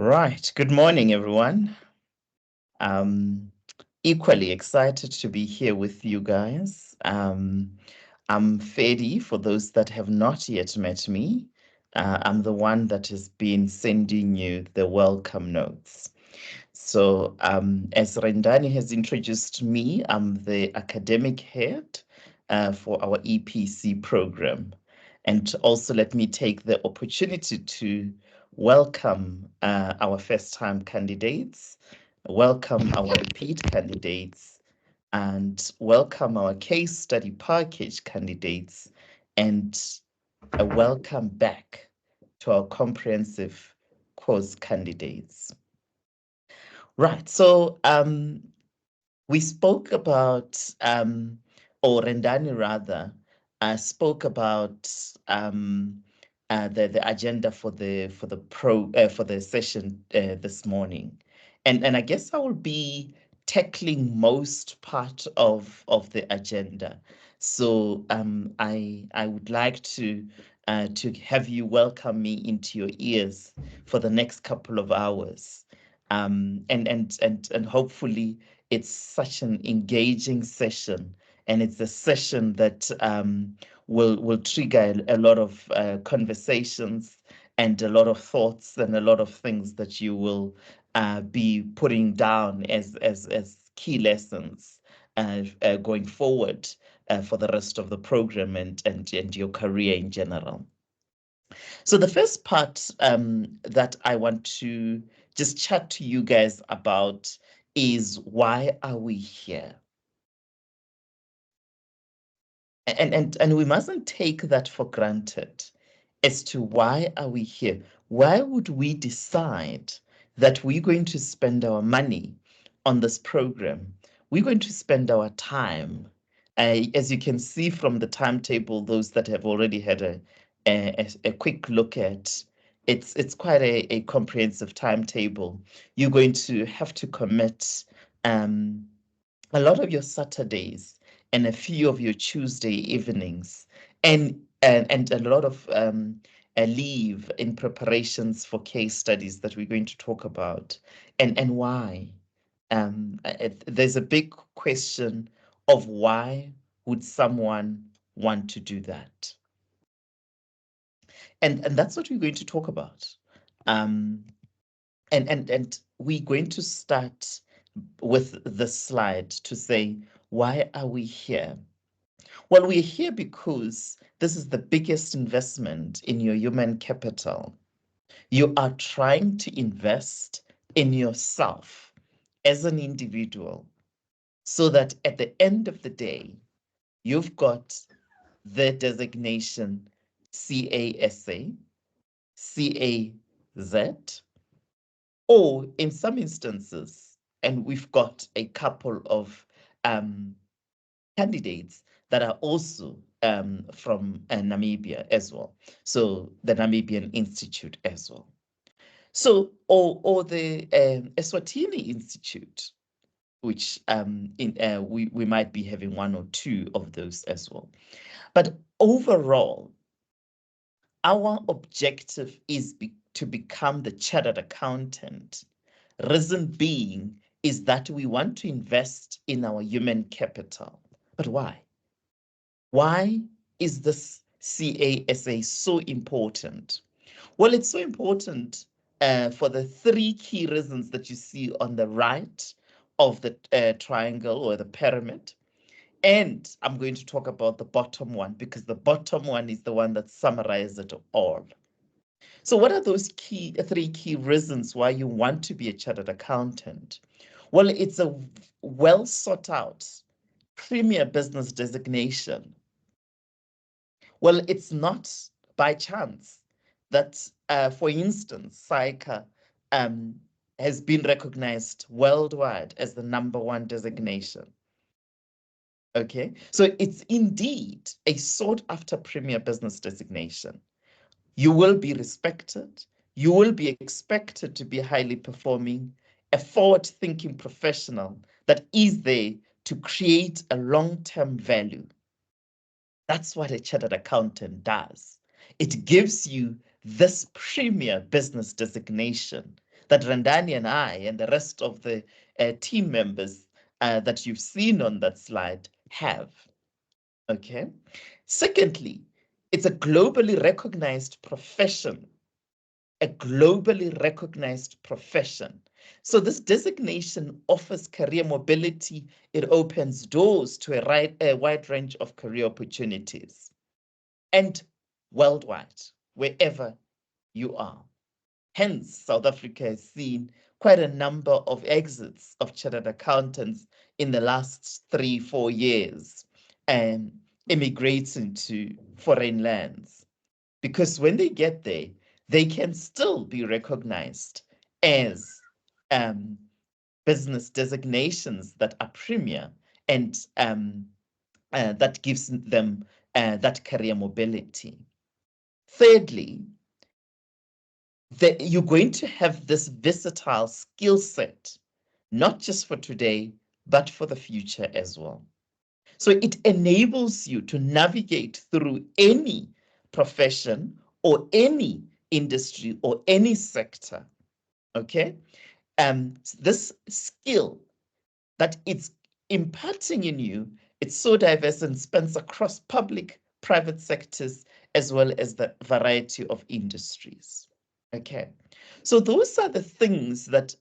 Right. Good morning, everyone. Equally excited to be here with you guys. I'm Fedi, for those that have not yet met me. I'm the one that has been sending you the welcome notes. So, as Rendani has introduced me, I'm the academic head for our EPC program. And also, let me take the opportunity to welcome our first time candidates, welcome our repeat candidates, and welcome our case study package candidates, and a welcome back to our comprehensive course candidates. Right. So we spoke about, or Rendani rather, spoke about the agenda for the session this morning, and I guess I will be tackling most part of the agenda. So I would like to have you welcome me into your ears for the next couple of hours. And hopefully it's such an engaging session, and it's a session that will trigger a lot of conversations and a lot of thoughts and a lot of things that you will be putting down as key lessons going forward for the rest of the program and your career in general. So the first part that I want to just chat to you guys about is, why are we here? And we mustn't take that for granted as to why are we here. Why would we decide that we're going to spend our money on this program? We're going to spend our time. As you can see from the timetable, those that have already had a quick look at, it's quite a comprehensive timetable. You're going to have to commit a lot of your Saturdays and a few of your Tuesday evenings, and a lot of a leave in preparations for case studies that we're going to talk about, and why. There's a big question of, why would someone want to do that? And that's what we're going to talk about. Um, and we're going to start with the slide to say, why are we here? Well, we're here because this is the biggest investment in your human capital. You are trying to invest in yourself as an individual, so that at the end of the day, you've got the designation CASA, CAZ, or in some instances, and we've got a couple of candidates that are also from Namibia as well. So the Namibian Institute as well. So, or the Eswatini Institute, which we might be having one or two of those as well. But overall, our objective is to become the chartered accountant. Reason being is that we want to invest in our human capital. But why? Why is this CASA so important? Well, it's so important for the three key reasons that you see on the right of the triangle or the pyramid. And I'm going to talk about the bottom one, because the bottom one is the one that summarizes it all. So what are those three key reasons why you want to be a chartered accountant? Well, it's a well sought out premier business designation. Well, it's not by chance that, for instance, SAICA has been recognized worldwide as the #1 designation. Okay, so it's indeed a sought after premier business designation. You will be respected. You will be expected to be highly performing, a forward-thinking professional that is there to create a long-term value. That's what a chartered accountant does. It gives you this premier business designation that Randani and I and the rest of the team members that you've seen on that slide have. Okay. Secondly, it's a globally recognized profession. A globally recognized profession. So this designation offers career mobility. It opens doors to a wide range of career opportunities and worldwide, wherever you are. Hence, South Africa has seen quite a number of exits of chartered accountants in the last 3-4 years and immigrating to foreign lands. Because when they get there, they can still be recognized as business designations that are premier and that gives them that career mobility. Thirdly, you're going to have this versatile skill set, not just for today, but for the future as well. So it enables you to navigate through any profession or any industry or any sector. Okay. This skill that it's imparting in you, it's so diverse and spans across public, private sectors, as well as the variety of industries. Okay. So those are the things that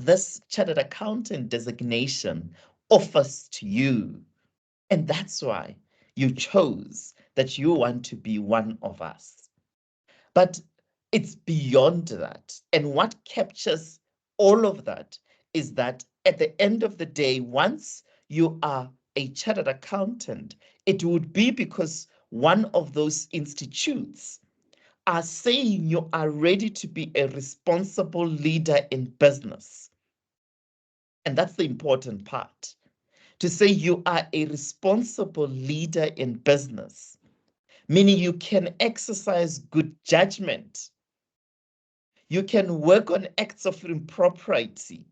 this chartered accountant designation offers to you. And that's why you chose that you want to be one of us. But it's beyond that. And what captures all of that is that at the end of the day, once you are a chartered accountant, it would be because one of those institutes are saying you are ready to be a responsible leader in business. And that's the important part. To say you are a responsible leader in business, meaning you can exercise good judgment. You can work on acts of impropriety.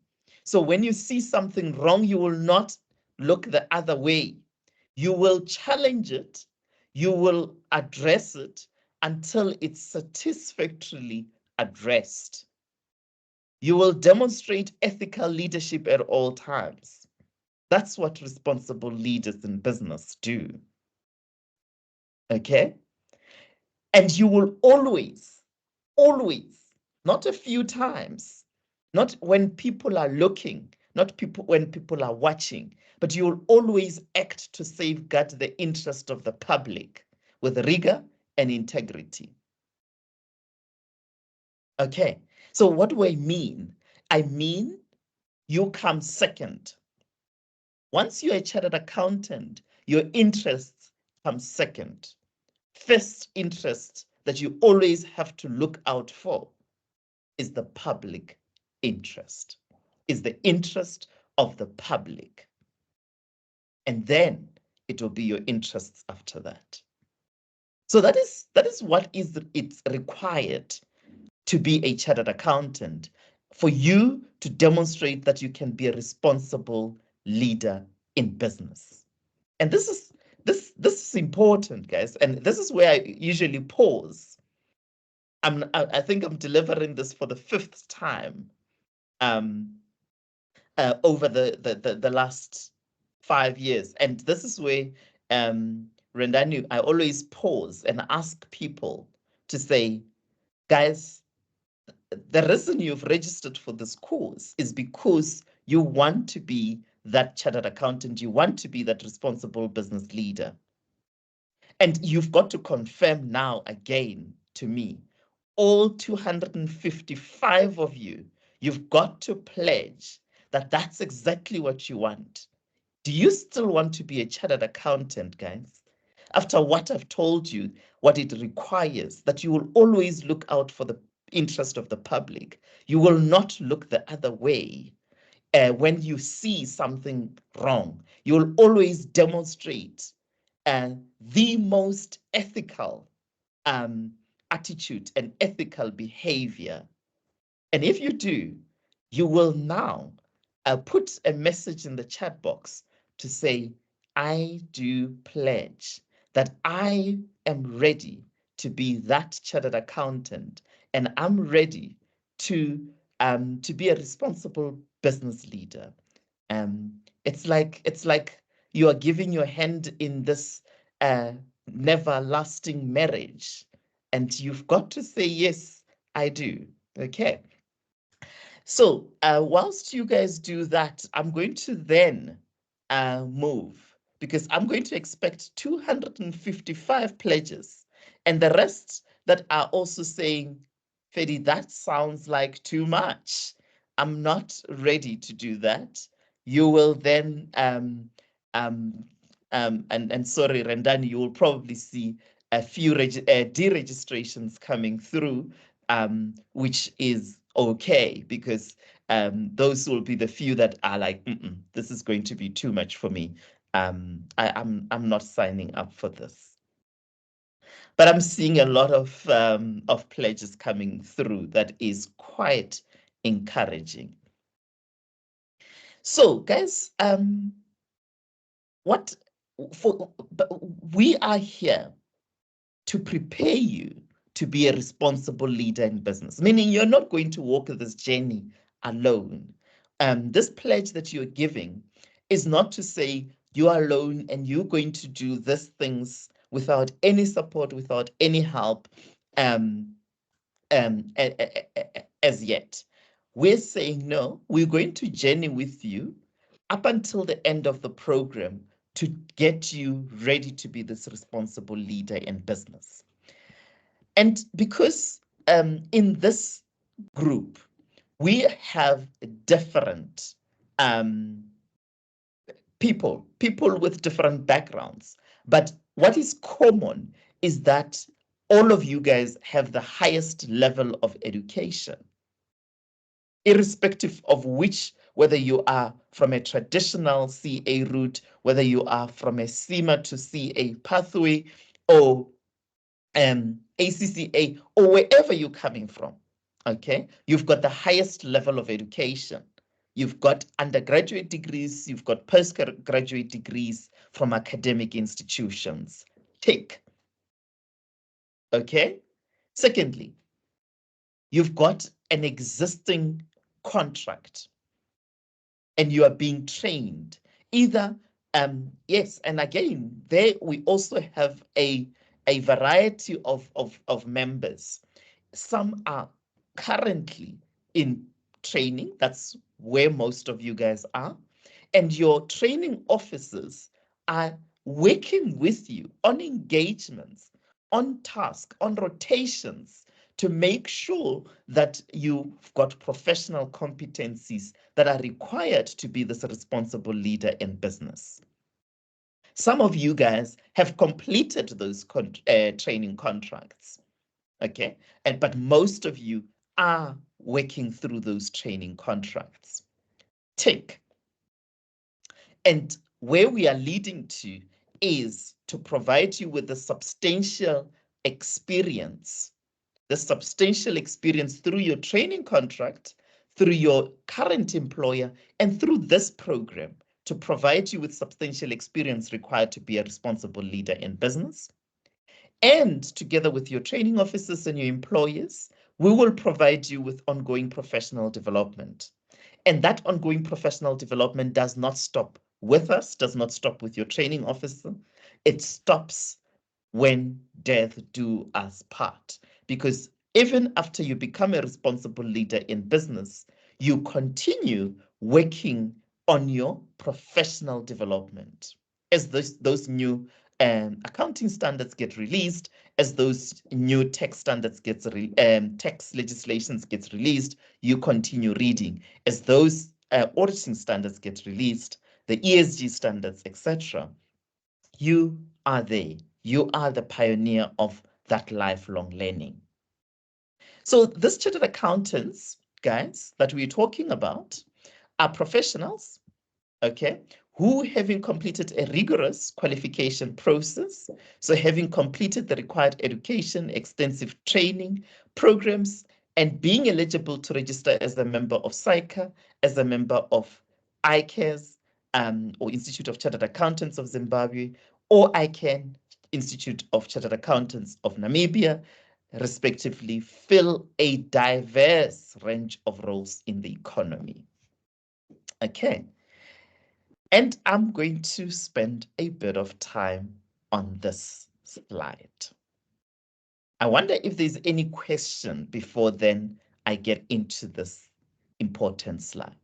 So when you see something wrong, you will not look the other way. You will challenge it. You will address it until it's satisfactorily addressed. You will demonstrate ethical leadership at all times. That's what responsible leaders in business do. Okay? And you will always, not a few times, not when people are looking, not people when people are watching, but you will always act to safeguard the interest of the public with rigor and integrity. Okay, so what do I mean? I mean, you come second. Once you're a chartered accountant, your interests come second. First interest that you always have to look out for is the public interest, is the interest of the public. And then it will be your interests after that. So that is what it's required to be a chartered accountant, for you to demonstrate that you can be a responsible leader in business. And this is important, guys. And this is where I usually pause. I think I'm delivering this for the 5th time over the last 5 years. And this is where Rendanu, I always pause and ask people to say, guys, the reason you've registered for this course is because you want to be that chartered accountant, you want to be that responsible business leader. And you've got to confirm now again to me, all 255 of you, you've got to pledge that that's exactly what you want. Do you still want to be a chartered accountant, guys? After what I've told you, what it requires, that you will always look out for the interest of the public. You will not look the other way when you see something wrong. You will always demonstrate the most ethical attitude and ethical behavior. And if you do, you will now put a message in the chat box to say, I do pledge that I am ready to be that chartered accountant, and I'm ready to to be a responsible business leader. It's like you are giving your hand in this never lasting marriage, and you've got to say, yes, I do. Okay. So whilst you guys do that, I'm going to then move, because I'm going to expect 255 pledges, and the rest that are also saying, Fedi, that sounds like too much. I'm not ready to do that. You will then, and sorry, Rendani, you will probably see a few deregistrations coming through, which is okay, because those will be the few that are like, this is going to be too much for me. I'm not signing up for this. But I'm seeing a lot of pledges coming through that is quite encouraging. So, guys, we are here to prepare you to be a responsible leader in business, meaning you're not going to walk this journey alone. This pledge that you're giving is not to say you are alone and you're going to do these things without any support, without any help, as yet. We're saying, no, we're going to journey with you up until the end of the program to get you ready to be this responsible leader in business. And because in this group, we have different people with different backgrounds. But what is common is that all of you guys have the highest level of education, irrespective of whether you are from a traditional CA route, whether you are from a CIMA to CA pathway, or ACCA, or wherever you're coming from. Okay, you've got the highest level of education. You've got undergraduate degrees, you've got postgraduate degrees from academic institutions. Tick. Okay. Secondly, you've got an existing contract and you are being trained either. Yes, and again, there we also have a variety of members. Some are currently in training. That's where most of you guys are. And your training officers are working with you on engagements, on tasks, on rotations, to make sure that you've got professional competencies that are required to be this responsible leader in business. Some of you guys have completed those training contracts, okay? But most of you are working through those training contracts. Tick. And where we are leading to is to provide you with the substantial experience through your training contract, through your current employer, and through this program to provide you with substantial experience required to be a responsible leader in business. And together with your training officers and your employers, we will provide you with ongoing professional development. And that ongoing professional development does not stop with us, does not stop with your training officer. It stops when death do us part. Because even after you become a responsible leader in business, you continue working on your professional development. As those new accounting standards get released, as those new tax standards tax legislations gets released, you continue reading. As those auditing standards get released, the ESG standards, etc., you are there. You are the pioneer of that lifelong learning. So these chartered accountants, guys, that we're talking about are professionals, okay, who, having completed a rigorous qualification process, so having completed the required education, extensive training programs, and being eligible to register as a member of SAICA, as a member of ICAS, or Institute of Chartered Accountants of Zimbabwe, or ICANN, Institute of Chartered Accountants of Namibia, respectively, fill a diverse range of roles in the economy. Okay. And I'm going to spend a bit of time on this slide. I wonder if there's any question before then I get into this important slide.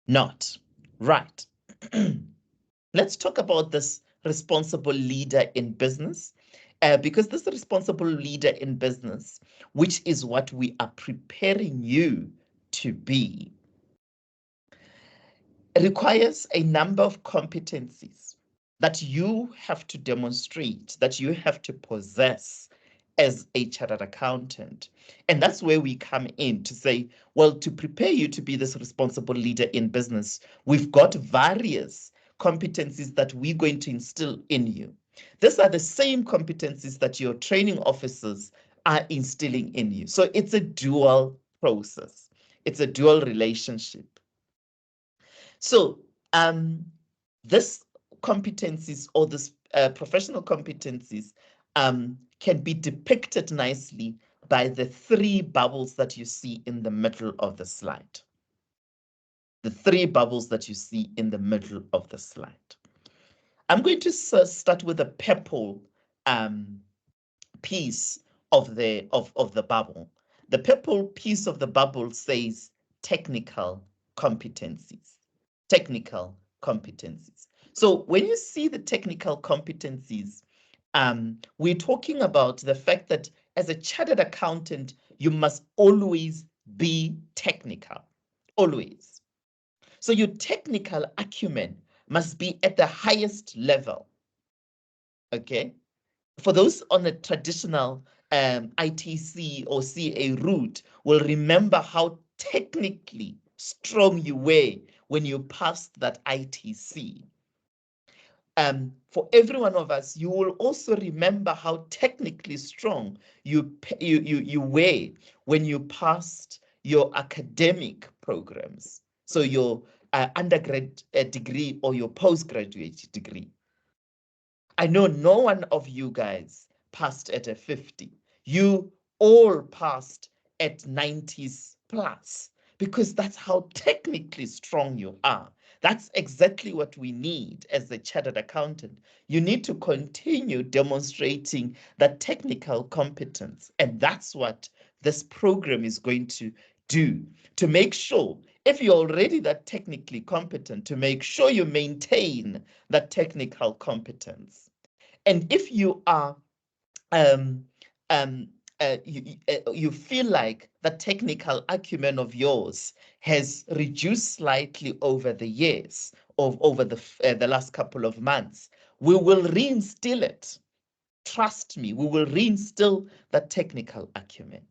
Not. Right. Let's talk about this responsible leader in business, because this responsible leader in business, which is what we are preparing you to be, requires a number of competencies that you have to demonstrate, that you have to possess as a chartered accountant. And that's where we come in to say, well, to prepare you to be this responsible leader in business, we've got various competencies that we're going to instill in you. These are the same competencies that your training officers are instilling in you. So it's a dual process. It's a dual relationship. So this competencies or this professional competencies can be depicted nicely by the three bubbles that you see in the middle of the slide. The three bubbles that you see in the middle of the slide. I'm going to start with the purple piece of the bubble. The purple piece of the bubble says technical competencies. Technical competencies. So when you see the technical competencies, we're talking about the fact that as a chartered accountant, you must always be technical, always. So your technical acumen must be at the highest level, okay? For those on the traditional ITC or CA route will remember how technically strong you were when you passed that ITC. For every one of us, you will also remember how technically strong you were when you passed your academic programs. So your undergrad degree or your postgraduate degree. I know no one of you guys passed at a 50. You all passed at 90s plus, because that's how technically strong you are. That's exactly what we need as a chartered accountant. You need to continue demonstrating that technical competence. And that's what this program is going to do, to make sure, if you're already that technically competent, to make sure you maintain that technical competence. And if you are, you feel like the technical acumen of yours has reduced slightly over the years, over the last couple of months, we will reinstill it. Trust me, we will reinstill that technical acumen.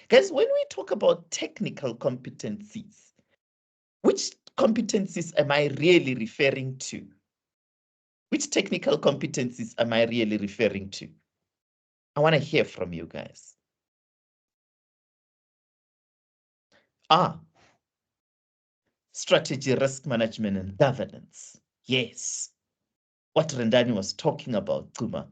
Guys, when we talk about technical competencies, which competencies am I really referring to? Which technical competencies am I really referring to? I want to hear from you guys. Strategy, risk management, and governance. Yes. What Rendani was talking about, Kuma.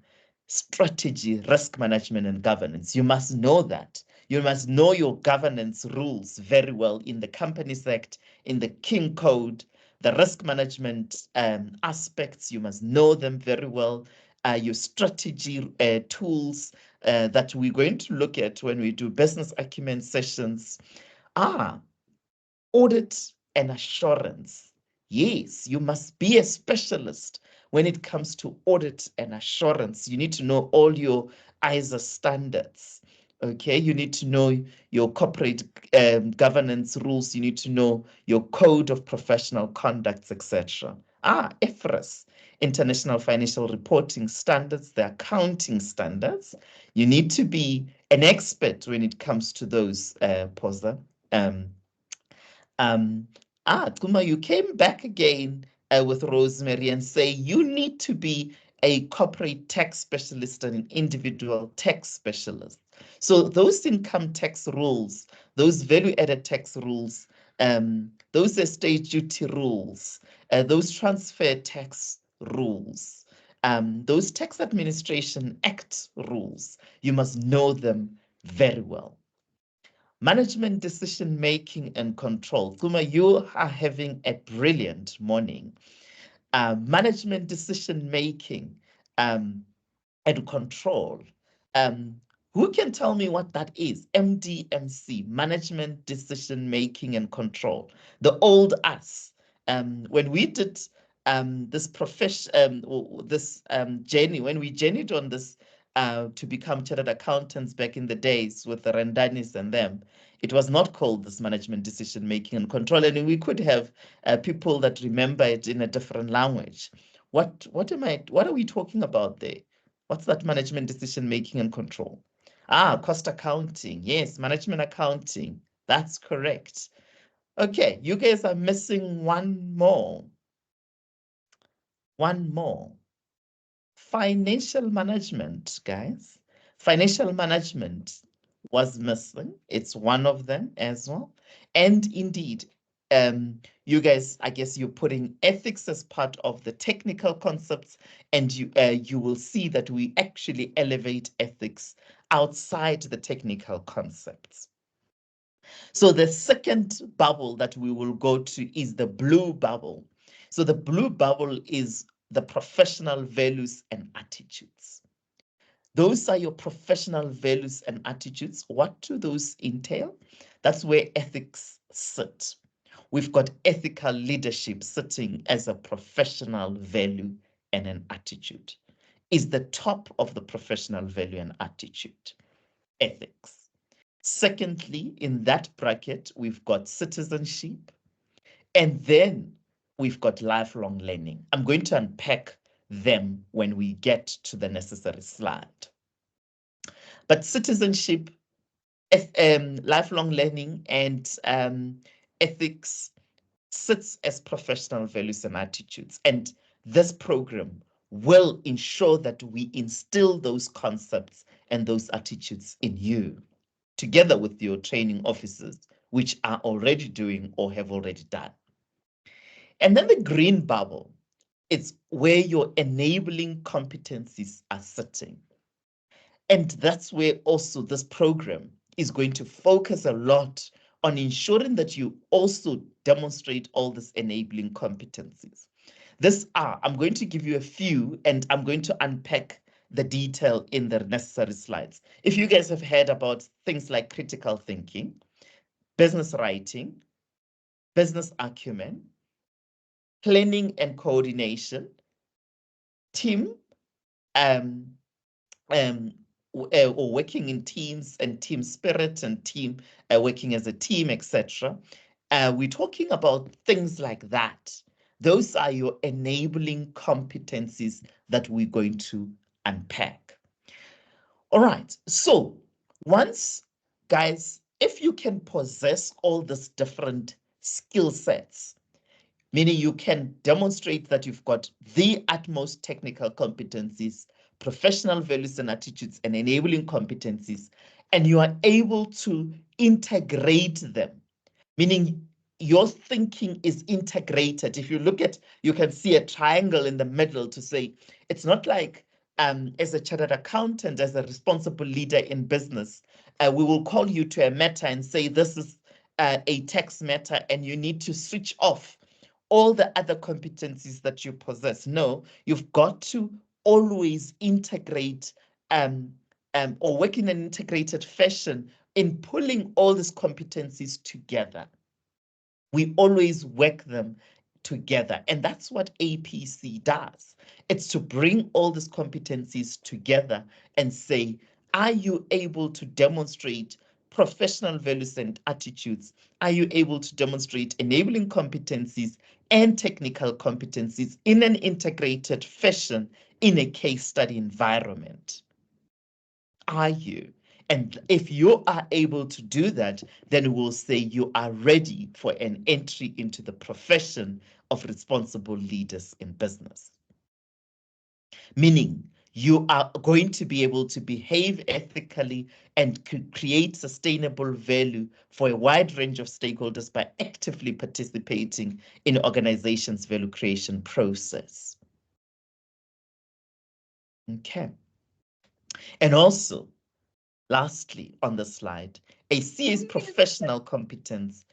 Strategy, risk management, and governance. You must know that. You must know your governance rules very well in the Companies Act, in the King Code, the risk management aspects. You must know them very well. Your strategy tools that we're going to look at when we do business acumen sessions. Audit and assurance. Yes, you must be a specialist when it comes to audit and assurance. You need to know all your ISO standards. Okay, you need to know your corporate governance rules. You need to know your code of professional conducts, etc. IFRS, International Financial Reporting Standards, the accounting standards. You need to be an expert when it comes to those, Posa. Kuma, you came back again with Rosemary and say you need to be a corporate tax specialist and an individual tax specialist. So those income tax rules, those value-added tax rules, those estate duty rules, those transfer tax rules, those Tax Administration Act rules. You must know them very well. Management decision making and control. Kuma, you are having a brilliant morning. Management decision making and control. Who can tell me what that is? MDMC, management decision making and control. The old us. When we did this profession, this journey, when we journeyed on this to become chartered accountants back in the days with the Randanis and them, it was not called this management decision making and control, and we could have people that remember it in a different language. What are we talking about there? What's that management decision making and control? Cost accounting. Yes, management accounting. That's correct. Okay, you guys are missing one more. One more. Financial management, guys. Financial management was missing. It's one of them as well. And indeed, you guys, I guess you're putting ethics as part of the technical concepts, and you will see that we actually elevate ethics outside the technical concepts. So the second bubble that we will go to is the blue bubble. So the blue bubble is the professional values and attitudes. Those are your professional values and attitudes. What do those entail? That's where ethics sit. We've got ethical leadership sitting as a professional value and an attitude. Is the top of the professional value and attitude, ethics. Secondly, in that bracket, we've got citizenship, and then we've got lifelong learning. I'm going to unpack them when we get to the necessary slide. But citizenship, lifelong learning, and ethics sits as professional values and attitudes. And this program will ensure that we instill those concepts and those attitudes in you, together with your training officers, which are already doing or have already done. And then the green bubble, it's where your enabling competencies are sitting. And that's where also this program is going to focus a lot on ensuring that you also demonstrate all these enabling competencies. I'm going to give you a few, and I'm going to unpack the detail in the necessary slides. If you guys have heard about things like critical thinking, business writing, business acumen, planning and coordination, team, or working in teams and team spirit and team working as a team, etc. We're talking about things like that. Those are your enabling competencies that we're going to unpack. All right, so once, guys, if you can possess all these different skill sets, meaning you can demonstrate that you've got the utmost technical competencies, professional values and attitudes, and enabling competencies, and you are able to integrate them, meaning your thinking is integrated. If you look at, you can see a triangle in the middle to say, it's not like as a chartered accountant, as a responsible leader in business, we will call you to a matter and say, this is a tax matter, and you need to switch off all the other competencies that you possess. No, you've got to always integrate or work in an integrated fashion in pulling all these competencies together. We always work them together, and that's what APC does. It's to bring all these competencies together and say, are you able to demonstrate professional values and attitudes? Are you able to demonstrate enabling competencies and technical competencies in an integrated fashion in a case study environment? Are you? And if you are able to do that, then we'll say you are ready for an entry into the profession of responsible leaders in business. Meaning you are going to be able to behave ethically and create sustainable value for a wide range of stakeholders by actively participating in organizations' value creation process. Okay. And also, lastly, on the slide, a CA's professional competence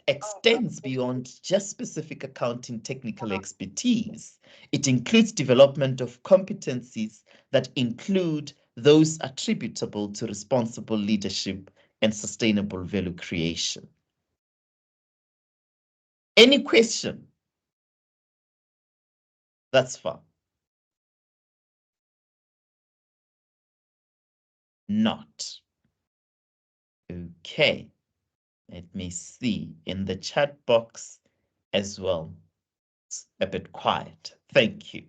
extends beyond just specific accounting technical expertise. It includes development of competencies that include those attributable to responsible leadership and sustainable value creation. Any question? That's fine. Not. Okay. Let me see in the chat box as well. It's a bit quiet. Thank you.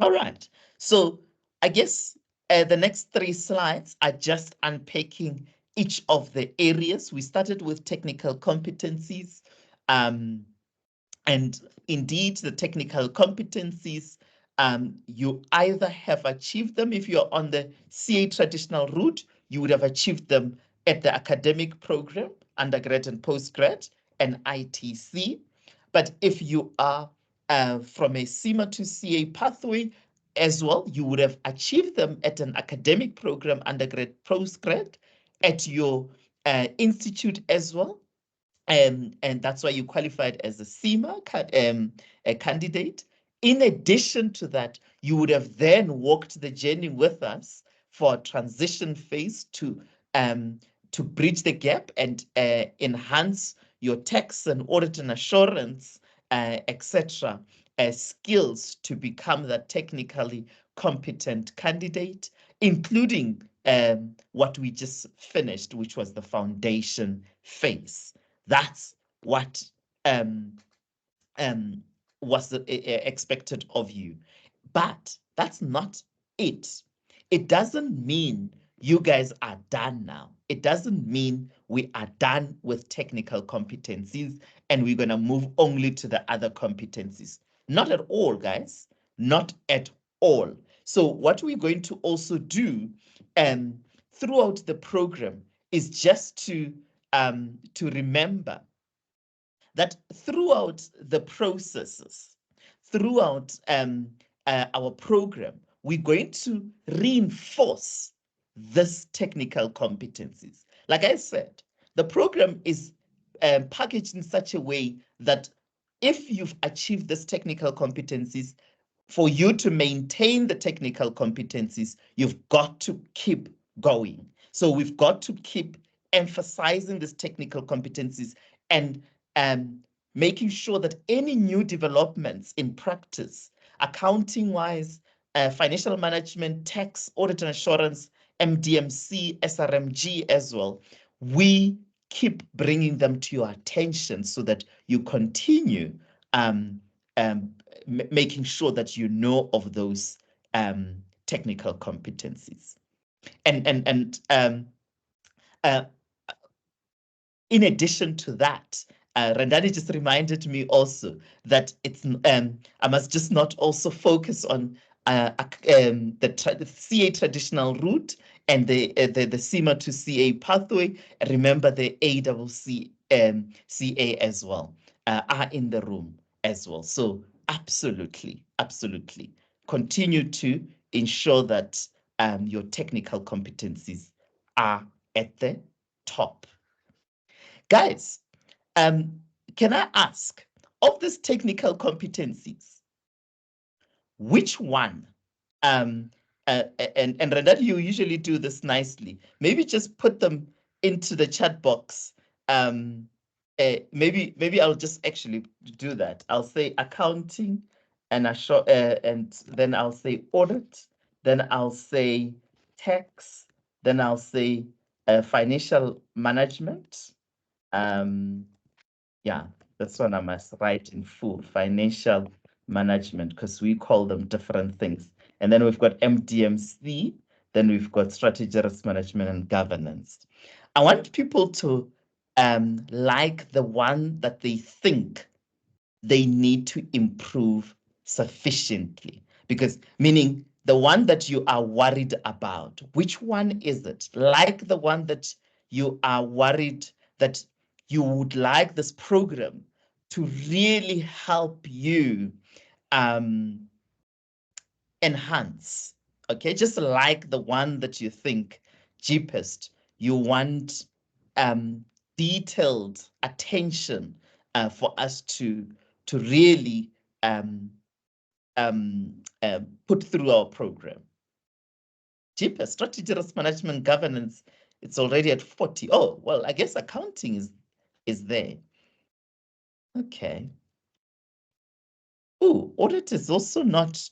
All right. So I guess the next 3 slides are just unpacking each of the areas. We started with technical competencies. And indeed, the technical competencies, you either have achieved them if you're on the CA traditional route, you would have achieved them at the academic program, undergrad and postgrad, and ITC. But if you are from a CIMA to CA pathway as well, you would have achieved them at an academic program, undergrad, postgrad, at your institute as well. And that's why you qualified as a CIMA a candidate. In addition to that, you would have then walked the journey with us for a transition phase to bridge the gap and enhance your tax and audit and assurance, etc., skills to become that technically competent candidate, including what we just finished, which was the foundation phase. That's what was expected of you. But that's not it. It doesn't mean you guys are done now. It doesn't mean we are done with technical competencies and we're going to move only to the other competencies. Not at all, guys. Not at all. So what we're going to also do throughout the program is just to remember that throughout the processes, throughout our program, we're going to reinforce this technical competencies. Like I said, the program is packaged in such a way that if you've achieved this technical competencies, for you to maintain the technical competencies, you've got to keep going. So we've got to keep emphasizing these technical competencies and making sure that any new developments in practice, accounting-wise, financial management, tax, audit and assurance, MDMC, SRMG as well, we keep bringing them to your attention so that you continue making sure that you know of those technical competencies. And in addition to that, Rendani just reminded me also that it's I must just not also focus on the CA traditional route and the CIMA to CA pathway. Remember the ACC CA as well are in the room as well. So absolutely, absolutely, continue to ensure that your technical competencies are at the top. Guys, can I ask, of these technical competencies, which one, and Renat, you usually do this nicely, maybe just put them into the chat box. Maybe I'll just actually do that. I'll say accounting and then I'll say audit, then I'll say tax, then I'll say financial management. Yeah, this one I must write in full, financial management, because we call them different things. And then we've got MDMC, then we've got strategy, risk management, and governance. I want people to like the one that they think they need to improve sufficiently, because meaning the one that you are worried about, which one is it? Like the one that you are worried that you would like this program to really help you enhance, okay? Just like the one that you think, cheapest, you want detailed attention for us to really put through our program. Cheapest, strategy, risk management, governance, it's already at 40. Oh, well, I guess accounting is there. Okay. Oh, audit is also not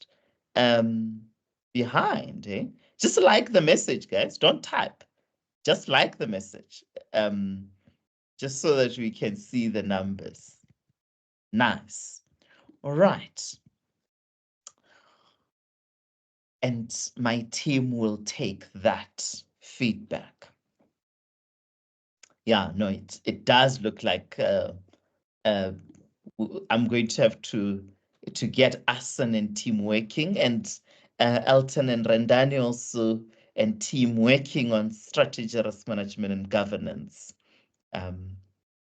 behind, eh? Just like the message, guys. Don't type. Just like the message. Just so that we can see the numbers. Nice. All right. And my team will take that feedback. Yeah, no, it does look like I'm going to have to get Asan and team working, and Elton and Rendani also, and team working on strategy, risk management, and governance.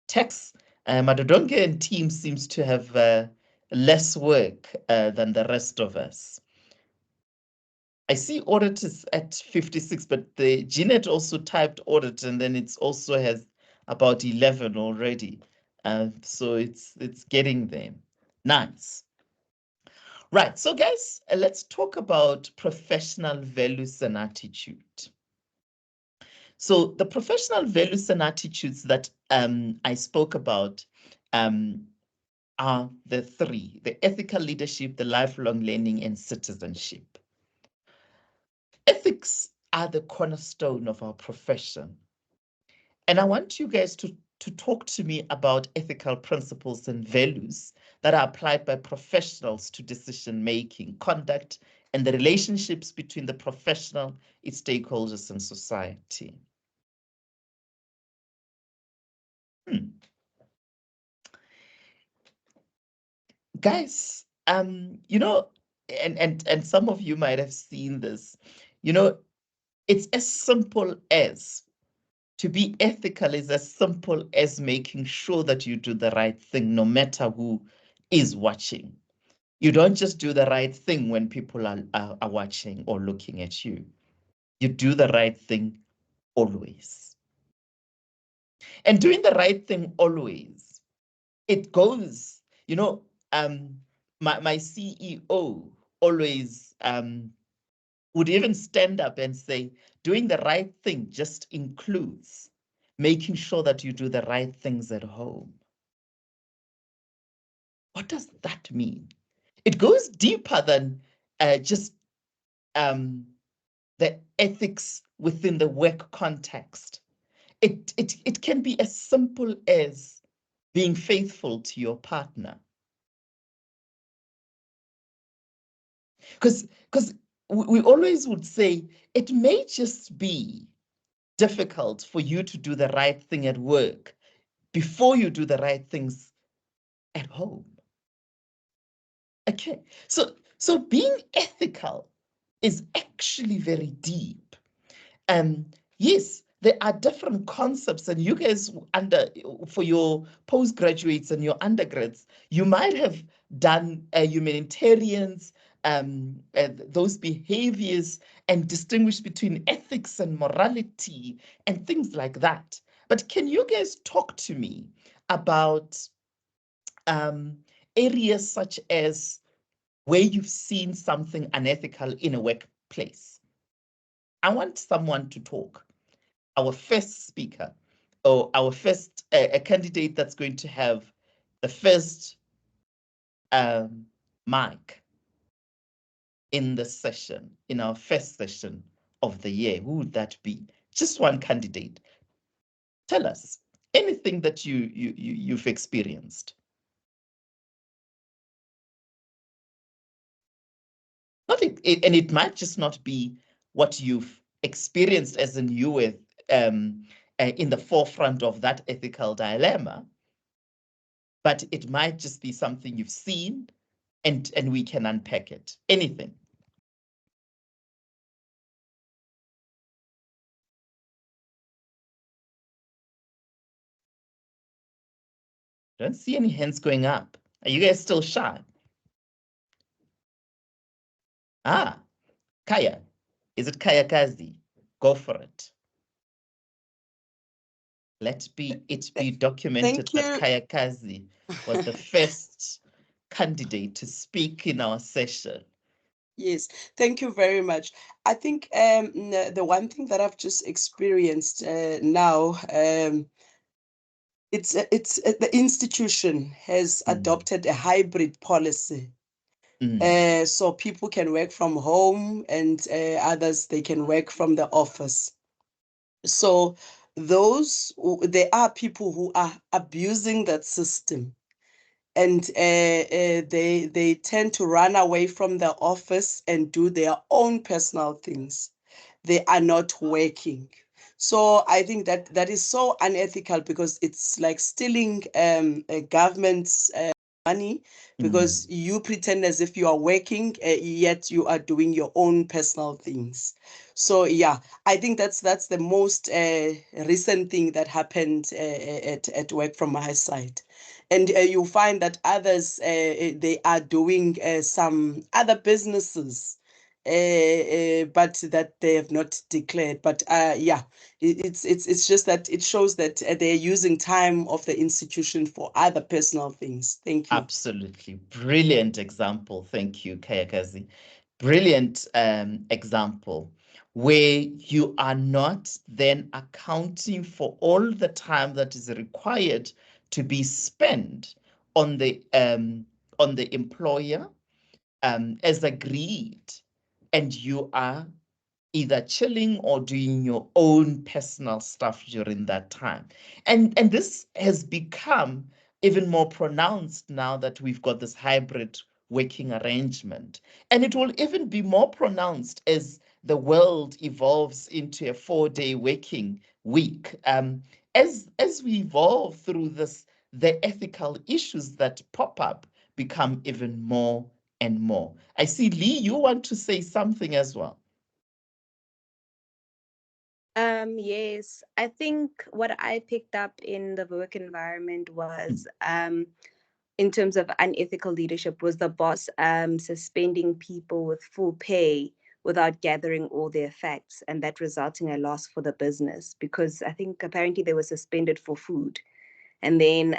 Tax, Madodonge and team seems to have less work than the rest of us. I see audit is at 56, but the Jeanette also typed audit, and then it also has about 11 already. So it's getting there. Nice. Right, so guys, let's talk about professional values and attitude. So the professional values and attitudes that I spoke about are the three: the ethical leadership, the lifelong learning, and citizenship. Ethics are the cornerstone of our profession. And I want you guys to talk to me about ethical principles and values that are applied by professionals to decision-making, conduct, and the relationships between the professional, its stakeholders, and society. Guys, you know, and some of you might have seen this, you know, it's as simple as, to be ethical is as simple as making sure that you do the right thing no matter who is watching. You don't just do the right thing when people are watching or looking at you. You do the right thing always. And doing the right thing always, it goes, you know, my CEO always would even stand up and say, doing the right thing just includes making sure that you do the right things at home. What does that mean? It goes deeper than just the ethics within the work context. It can be as simple as being faithful to your partner. Because we always would say it may just be difficult for you to do the right thing at work before you do the right things at home. Okay, so being ethical is actually very deep. Yes, there are different concepts, and you guys for your postgraduates and your undergrads, you might have done humanitarians, those behaviors, and distinguish between ethics and morality and things like that. But can you guys talk to me about areas such as where you've seen something unethical in a workplace? I want someone to talk. Our first speaker, or our first a candidate that's going to have the first mic in the session, in our first session of the year. Who would that be? Just one candidate. Tell us anything that you've experienced. Not and it might just not be what you've experienced as in you were in the forefront of that ethical dilemma, but it might just be something you've seen, and we can unpack it. Anything. Don't see any hands going up. Are you guys still shy? Ah, Kaya. Is it Kaya Kazi? Go for it. Let it be documented that Kaya Kazi was the first candidate to speak in our session. Yes, thank you very much. I think the one thing that I've just experienced now, it's the institution has adopted a hybrid policy. So people can work from home and others, they can work from the office. So there are people who are abusing that system, and they tend to run away from the office and do their own personal things. They are not working. So I think that is so unethical, because it's like stealing a government's money, because you pretend as if you are working, yet you are doing your own personal things. So yeah, I think that's the most recent thing that happened at work from my side. And you find that others, they are doing some other businesses, but that they have not declared. But yeah, it's just that it shows that they're using time of the institution for other personal things. Thank you. Absolutely. Brilliant example. Thank you, Kayakazi. Brilliant example where you are not then accounting for all the time that is required to be spent on the employer as agreed, and you are either chilling or doing your own personal stuff during that time. And this has become even more pronounced now that we've got this hybrid working arrangement. And it will even be more pronounced as the world evolves into a 4-day working week. As we evolve through this, the ethical issues that pop up become even more and more. I see, Lee, you want to say something as well. Yes, I think what I picked up in the work environment was, in terms of unethical leadership, was the boss suspending people with full pay without gathering all their facts, and that resulting a loss for the business, because I think apparently they were suspended for food. And then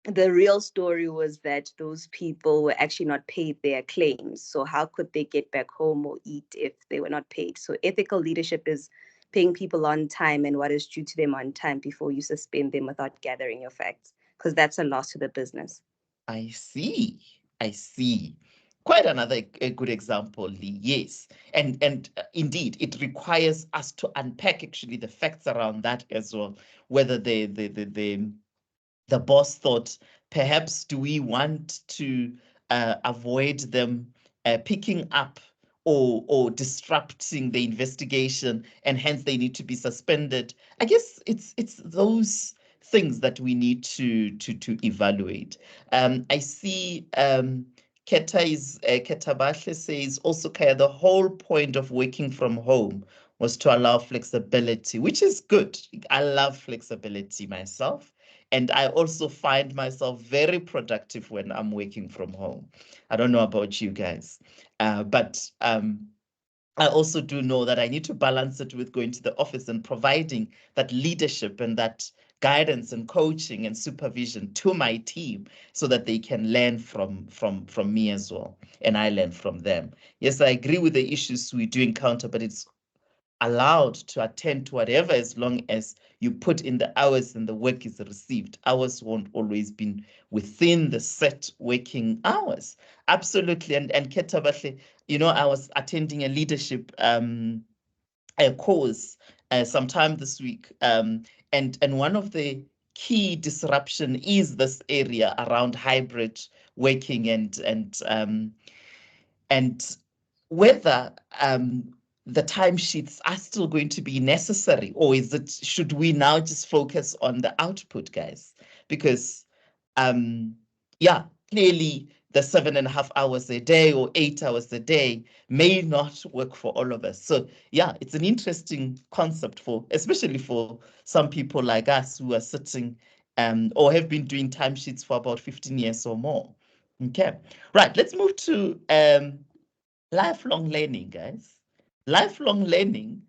the real story was that those people were actually not paid their claims. So how could they get back home or eat if they were not paid? So ethical leadership is paying people on time and what is due to them on time before you suspend them without gathering your facts, because that's a loss to the business. I see. I see. Quite another a good example, Lee. Yes, and indeed, it requires us to unpack actually the facts around that as well. Whether the boss thought, perhaps, do we want to avoid them picking up or disrupting the investigation, and hence they need to be suspended. I guess it's those things that we need to evaluate. I see Ketabashe says also, Kaya, the whole point of working from home was to allow flexibility, which is good. I love flexibility myself. And I also find myself very productive when I'm working from home. I don't know about you guys, but I also do know that I need to balance it with going to the office and providing that leadership and that guidance and coaching and supervision to my team so that they can learn from me as well, and I learn from them. Yes, I agree with the issues we do encounter, but it's allowed to attend to whatever, as long as you put in the hours and the work is received. Hours won't always be within the set working hours. Absolutely. And Ketabahle, I was attending a leadership a course sometime this week. And one of the key disruption is this area around hybrid working and whether the timesheets are still going to be necessary, or should we now just focus on the output, guys? Because yeah, clearly the 7.5 hours a day or 8 hours a day may not work for all of us. So yeah, it's an interesting concept especially for some people like us who are sitting or have been doing timesheets for about 15 years or more. Okay, right, let's move to lifelong learning, guys. Lifelong learning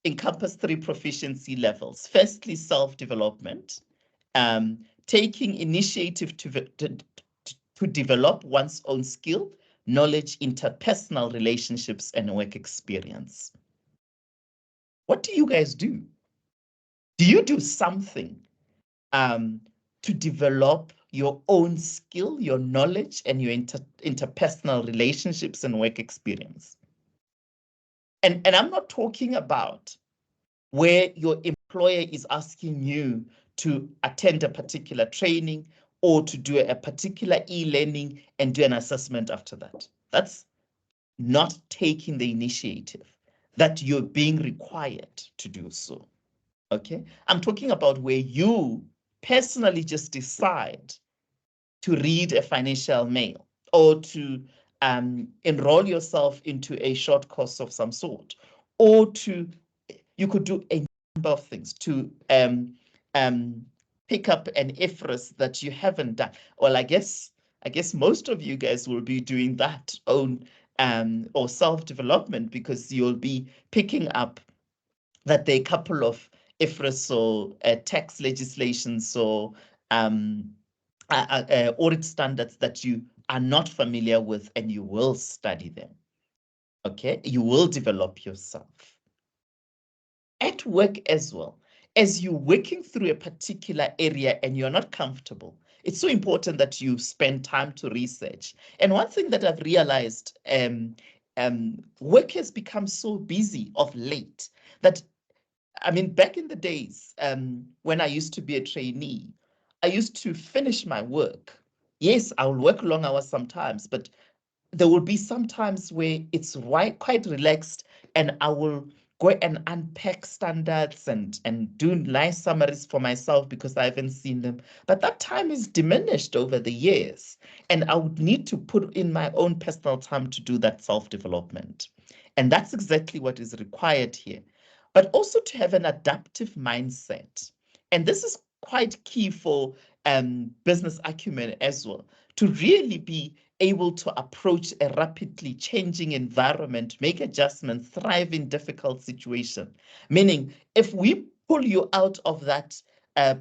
encompass 3 proficiency levels. Firstly, self-development, taking initiative to develop one's own skill, knowledge, interpersonal relationships, and work experience. What do you guys do? Do you do something to develop your own skill, your knowledge, and your interpersonal relationships and work experience? And I'm not talking about where your employer is asking you to attend a particular training or to do a particular e-learning and do an assessment after that. That's not taking the initiative, that you're being required to do so. Okay, I'm talking about where you personally just decide to read a financial mail or to enroll yourself into a short course of some sort, or you could do a number of things to pick up an IFRS that you haven't done. Well, I guess most of you guys will be doing that own or self-development, because you'll be picking up that there are a couple of IFRS or tax legislations or audit standards that you are not familiar with, and you will study them. Okay, you will develop yourself. At work as well, as you're working through a particular area and you're not comfortable, it's so important that you spend time to research. And one thing that I've realized, work has become so busy of late that, I mean, back in the days, when I used to be a trainee, I used to finish my work. Yes, I will work long hours sometimes, but there will be some times where it's quite relaxed, and I will go and unpack standards and do nice summaries for myself because I haven't seen them. But that time is diminished over the years, and I would need to put in my own personal time to do that self-development. And that's exactly what is required here. But also to have an adaptive mindset. And this is quite key for business acumen as well, to really be able to approach a rapidly changing environment, make adjustments, thrive in difficult situations. Meaning, if we pull you out of that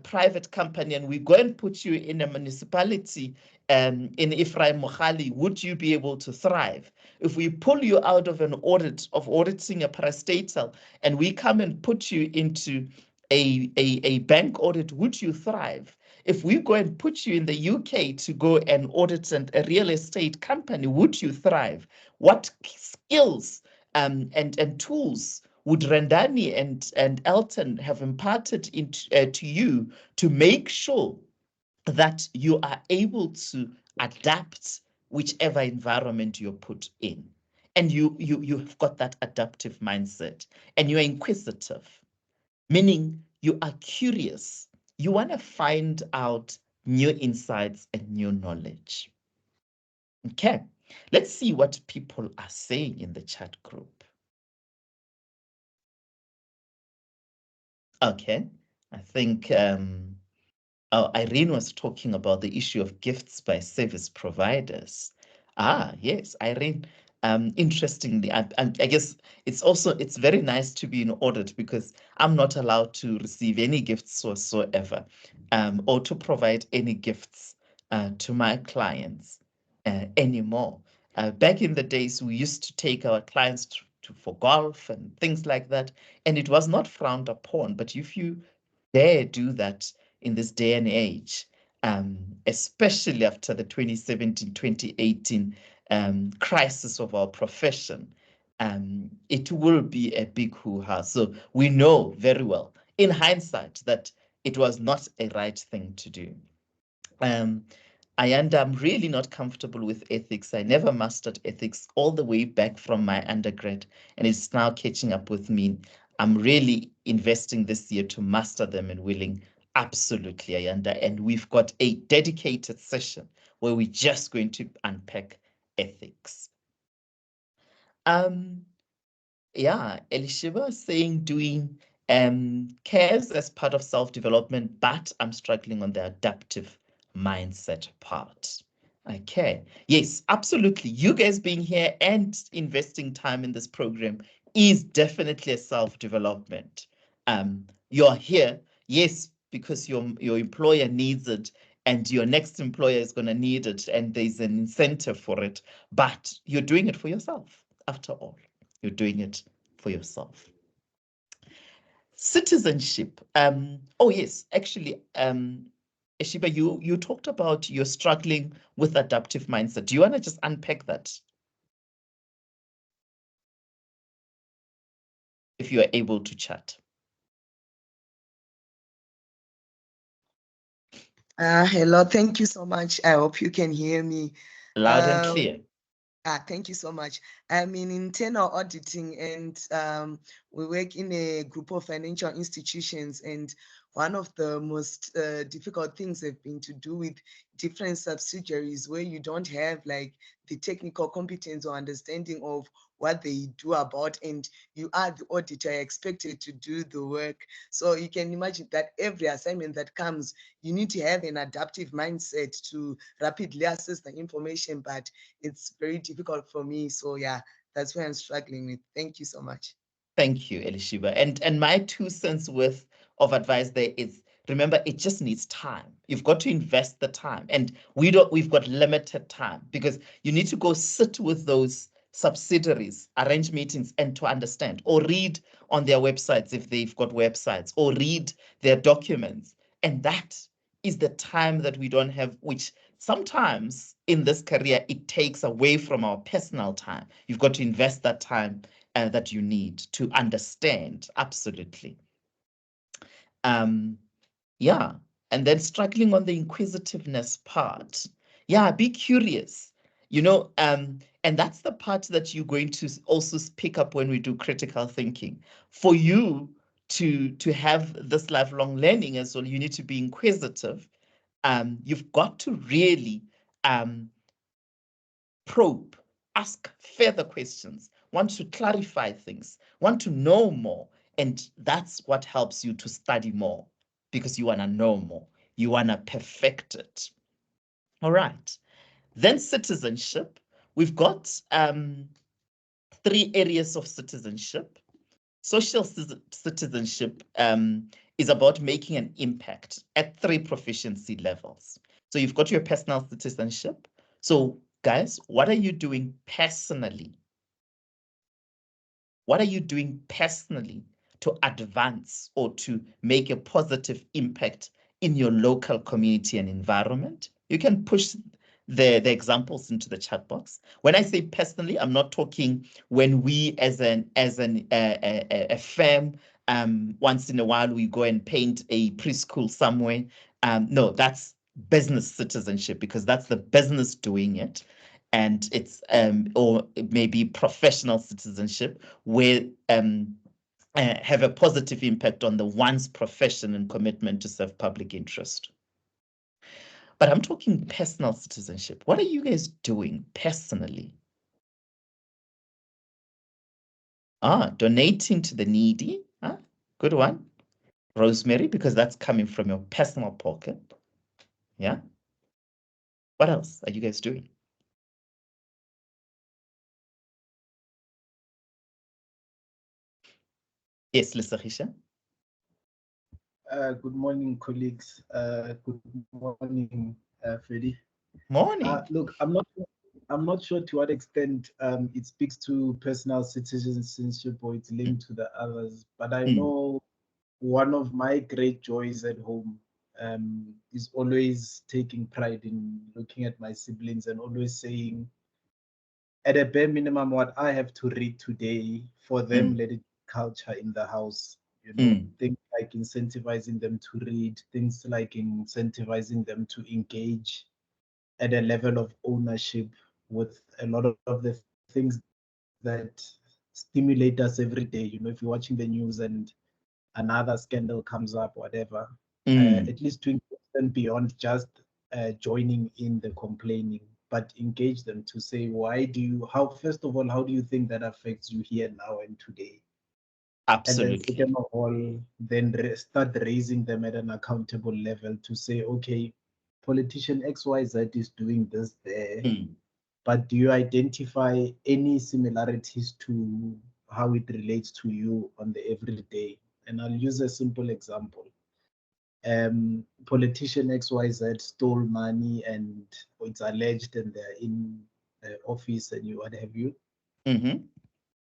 private company and we go and put you in a municipality in Ephraim Mohali, would you be able to thrive? If we pull you out of an auditing a parastatal and we come and put you into a bank audit, would you thrive? If we go and put you in the UK to go and audit a real estate company, would you thrive? What skills and tools would Rendani and Elton have imparted to you to make sure that you are able to adapt whichever environment you're put in? And you've got that adaptive mindset, and you're inquisitive, meaning you are curious. You want to find out new insights and new knowledge. Okay, let's see what people are saying in the chat group. Okay, I think Irene was talking about the issue of gifts by service providers. Ah, yes, Irene. Interestingly, I guess it's very nice to be in audit, because I'm not allowed to receive any gifts whatsoever, or to provide any gifts to my clients anymore. Back in the days, we used to take our clients for golf and things like that, and it was not frowned upon. But if you dare do that in this day and age, especially after the 2017-2018 crisis of our profession, it will be a big hoo-ha. So we know very well, in hindsight, that it was not a right thing to do. I'm really not comfortable with ethics. I never mastered ethics all the way back from my undergrad, and it's now catching up with me. I'm really investing this year to master them and willing. Absolutely, Ayanda. And we've got a dedicated session where we're just going to unpack ethics. Yeah, Elishiba is saying doing cares as part of self-development, but I'm struggling on the adaptive mindset part. Okay, yes, absolutely. You guys being here and investing time in this program is definitely a self-development. You're here, yes, because your employer needs it and your next employer is going to need it and there's an incentive for it, but you're doing it for yourself. After all, you're doing it for yourself. Citizenship. Oh yes, actually, Eshiba, you talked about you're struggling with adaptive mindset. Do you want to just unpack that? If you are able to chat. Hello, thank you so much. I hope you can hear me. Loud and clear. Thank you so much. I'm in internal auditing and we work in a group of financial institutions, and one of the most difficult things have been to do with different subsidiaries where you don't have like the technical competence or understanding of what they do about, and you are the auditor expected to do the work. So you can imagine that every assignment that comes, you need to have an adaptive mindset to rapidly assess the information, but it's very difficult for me. So yeah, that's where I'm struggling with. Thank you so much. Thank you, Elishiba. And my 2 cents worth of advice there is, remember, it just needs time. You've got to invest the time, and we've got limited time because you need to go sit with those subsidiaries, arrange meetings, and to understand, or read on their websites if they've got websites, or read their documents. And that is the time that we don't have, which sometimes in this career, it takes away from our personal time. You've got to invest that time that you need to understand. Absolutely. Yeah. And then struggling on the inquisitiveness part. Yeah, be curious, you know, and that's the part that you're going to also pick up when we do critical thinking. For you to have this lifelong learning as well, you need to be inquisitive. You've got to really probe, ask further questions, want to clarify things, want to know more. And that's what helps you to study more because you want to know more. You want to perfect it. All right. Then citizenship. We've got 3 areas of citizenship. Social citizenship is about making an impact at 3 proficiency levels. So you've got your personal citizenship. So guys, what are you doing personally? What are you doing personally to advance or to make a positive impact in your local community and environment? You can push the examples into the chat box. When I say personally, I'm not talking when we as a firm, once in a while we go and paint a preschool somewhere. No, that's business citizenship because that's the business doing it. And it's or maybe professional citizenship where have a positive impact on the one's profession and commitment to serve public interest. But I'm talking personal citizenship. What are you guys doing personally? Donating to the needy. Good one. Rosemary, because that's coming from your personal pocket. Yeah. What else are you guys doing? Yes, Lisachisha. Good morning, colleagues. Good morning, Freddie. Morning. Look, I'm not sure to what extent it speaks to personal citizenship or it's linked to the others, but I know one of my great joys at home is always taking pride in looking at my siblings and always saying, at a bare minimum, what I have to read today for them, let it culture in the house. You know, things like incentivizing them to read, things like incentivizing them to engage at a level of ownership with a lot of the things that stimulate us every day. You know, if you're watching the news and another scandal comes up, whatever, at least to engage them beyond just joining in the complaining, but engage them to say, first of all, how do you think that affects you here, now, and today? Absolutely. And then second of all, then start raising them at an accountable level to say, okay, politician XYZ is doing this there, but do you identify any similarities to how it relates to you on the everyday? And I'll use a simple example. Politician XYZ stole money and it's alleged and they're in office and what have you.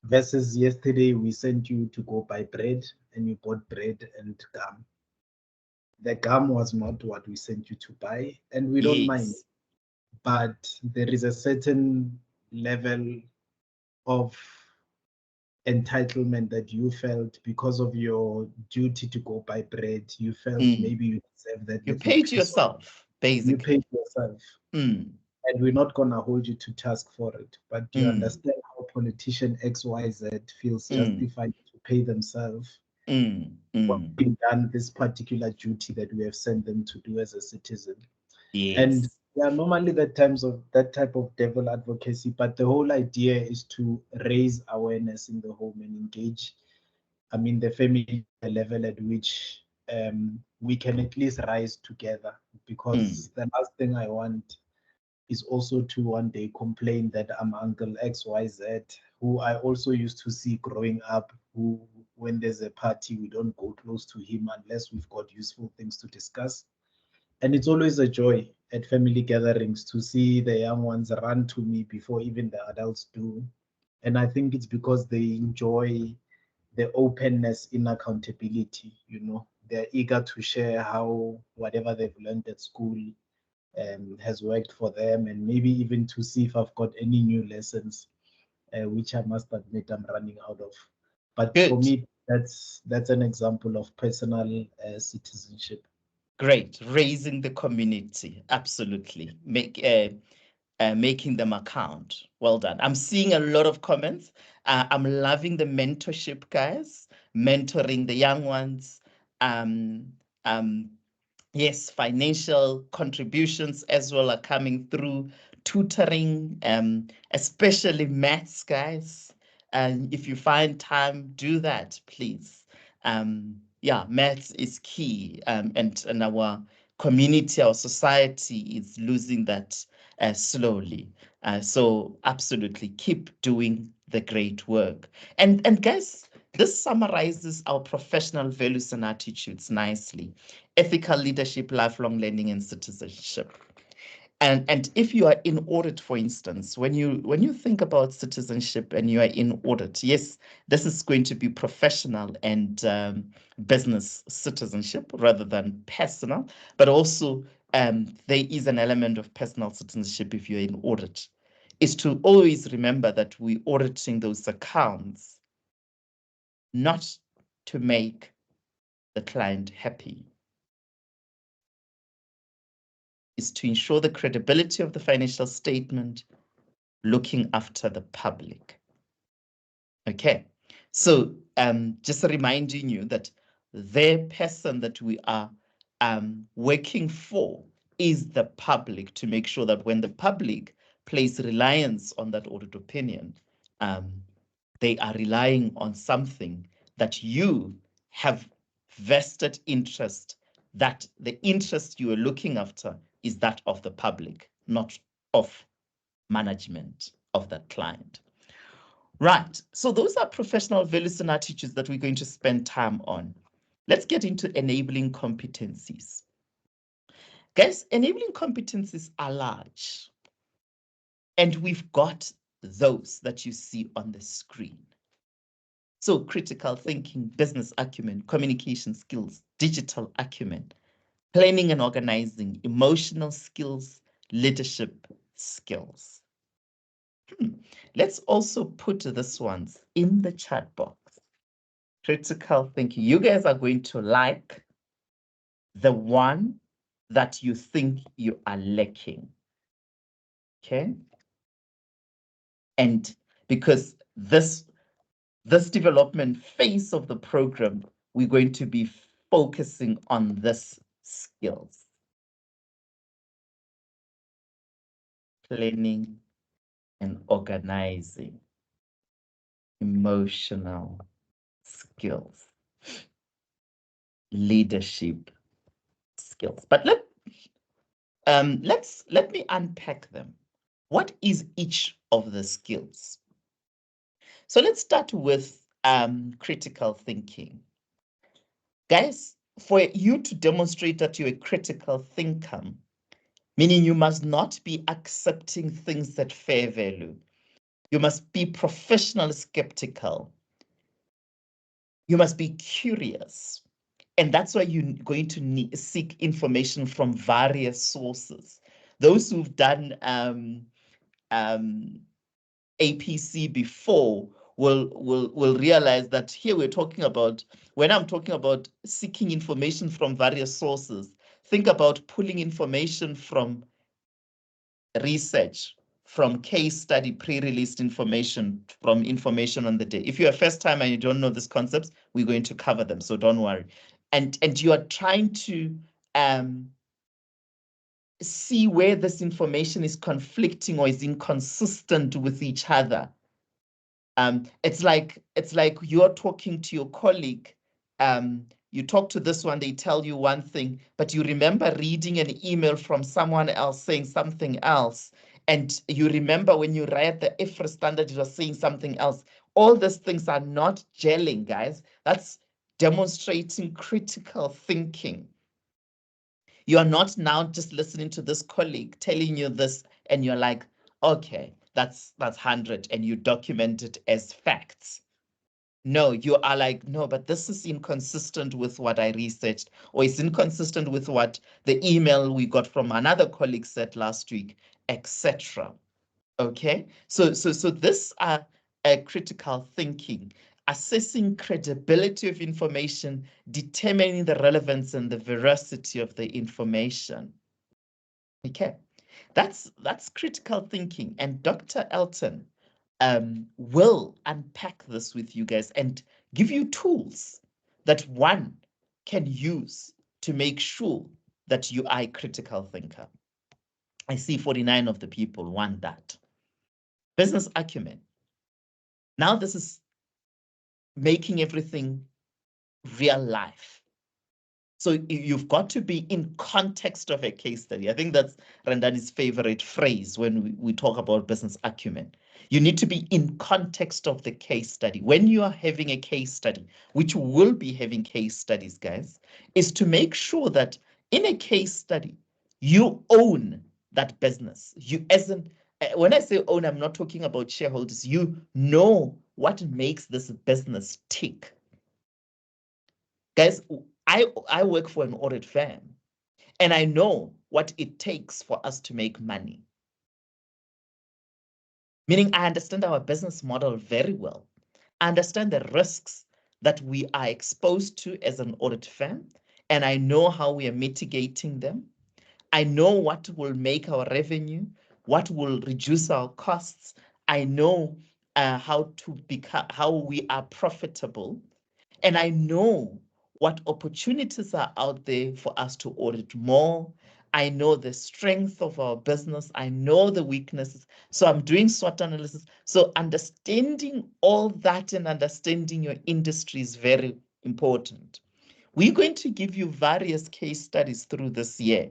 Versus yesterday, we sent you to go buy bread and you bought bread and gum. The gum was not what we sent you to buy, and we don't mind. But there is a certain level of entitlement that you felt because of your duty to go buy bread. You felt maybe you deserve that. You paid yourself, basically. You paid yourself. And we're not going to hold you to task for it. But do you understand how politician XYZ feels justified to pay themselves for having done this particular duty that we have sent them to do as a citizen? Yes. And there are normally the times of that type of devil advocacy, but the whole idea is to raise awareness in the home and engage, the family level at which we can at least rise together. Because the last thing I want is also to one day complain that I'm Uncle XYZ, who I also used to see growing up, who when there's a party, we don't go close to him unless we've got useful things to discuss. And it's always a joy at family gatherings to see the young ones run to me before even the adults do. And I think it's because they enjoy the openness in accountability. They're eager to share how whatever they've learned at school has worked for them, and maybe even to see if I've got any new lessons, which I must admit I'm running out of. But for me, that's an example of personal citizenship. Great, raising the community, absolutely. Making them account. Well done. I'm seeing a lot of comments. I'm loving the mentorship, guys, mentoring the young ones. Yes, financial contributions as well are coming through, tutoring, especially maths, guys. And if you find time, do that, please. Yeah, maths is key, and our community, our society is losing that slowly. So absolutely keep doing the great work. And guys, this summarizes our professional values and attitudes nicely. Ethical leadership, lifelong learning, and citizenship. And if you are in audit, for instance, when you think about citizenship and you are in audit, yes, this is going to be professional and business citizenship rather than personal, but also there is an element of personal citizenship if you're in audit, is to always remember that we're auditing those accounts not to make the client happy, is to ensure the credibility of the financial statement, looking after the public. Okay, so just reminding you that the person that we are working for is the public, to make sure that when the public place reliance on that audit opinion, they are relying on something that you have vested interest, that the interest you are looking after is that of the public, not of management of that client. Right, so those are professional values and attitudes that we're going to spend time on. Let's get into enabling competencies. Guys, enabling competencies are large, and we've got those that you see on the screen. So critical thinking, business acumen, communication skills, digital acumen, planning and organizing, emotional skills, leadership skills. Let's also put these ones in the chat box. Critical thinking. You guys are going to like the one that you think you are lacking. Okay? And because this development phase of the program, we're going to be focusing on this skills. Planning and organizing, emotional skills. Leadership skills. But let me unpack them. What is each of the skills? So let's start with critical thinking. Guys, for you to demonstrate that you're a critical thinker, meaning you must not be accepting things at fair value. You must be professionally skeptical. You must be curious. And that's why you're going to seek information from various sources. Those who've done APC before will realize that here we're talking about, when I'm talking about seeking information from various sources, think about pulling information from research, from case study, pre-released information, from information on the day. If you're a first time and you don't know these concepts, we're going to cover them, so don't worry. And you are trying to see where this information is conflicting or is inconsistent with each other. It's like you're talking to your colleague. You talk to this one, they tell you one thing, but you remember reading an email from someone else saying something else. And you remember when you read the IFRS standard, it was saying something else. All these things are not gelling, guys. That's demonstrating critical thinking. You are not now just listening to this colleague telling you this, and you're like, okay, that's 100, and you document it as facts. No, you are like, no, but this is inconsistent with what I researched, or it's inconsistent with what the email we got from another colleague said last week, etc. Okay, so this are critical thinking, assessing credibility of information, determining the relevance and the veracity of the information. Okay, that's critical thinking, and Dr. Elton will unpack this with you guys and give you tools that one can use to make sure that you are a critical thinker. I see 49 of the people want that. Business acumen. Now this is making everything real life. So you've got to be in context of a case study. I think that's Randani's favorite phrase when we talk about business acumen. You need to be in context of the case study. When you are having a case study, which will be having case studies, guys, is to make sure that in a case study, you own that business. When I say own, I'm not talking about shareholders. You know what makes this business tick. Guys, I work for an audit firm, and I know what it takes for us to make money. Meaning I understand our business model very well. I understand the risks that we are exposed to as an audit firm, and I know how we are mitigating them. I know what will make our revenue, what will reduce our costs. I know how we are profitable, and I know what opportunities are out there for us to audit more. I know the strength of our business. I know the weaknesses. So I'm doing SWOT analysis. So understanding all that and understanding your industry is very important. We're going to give you various case studies through this year,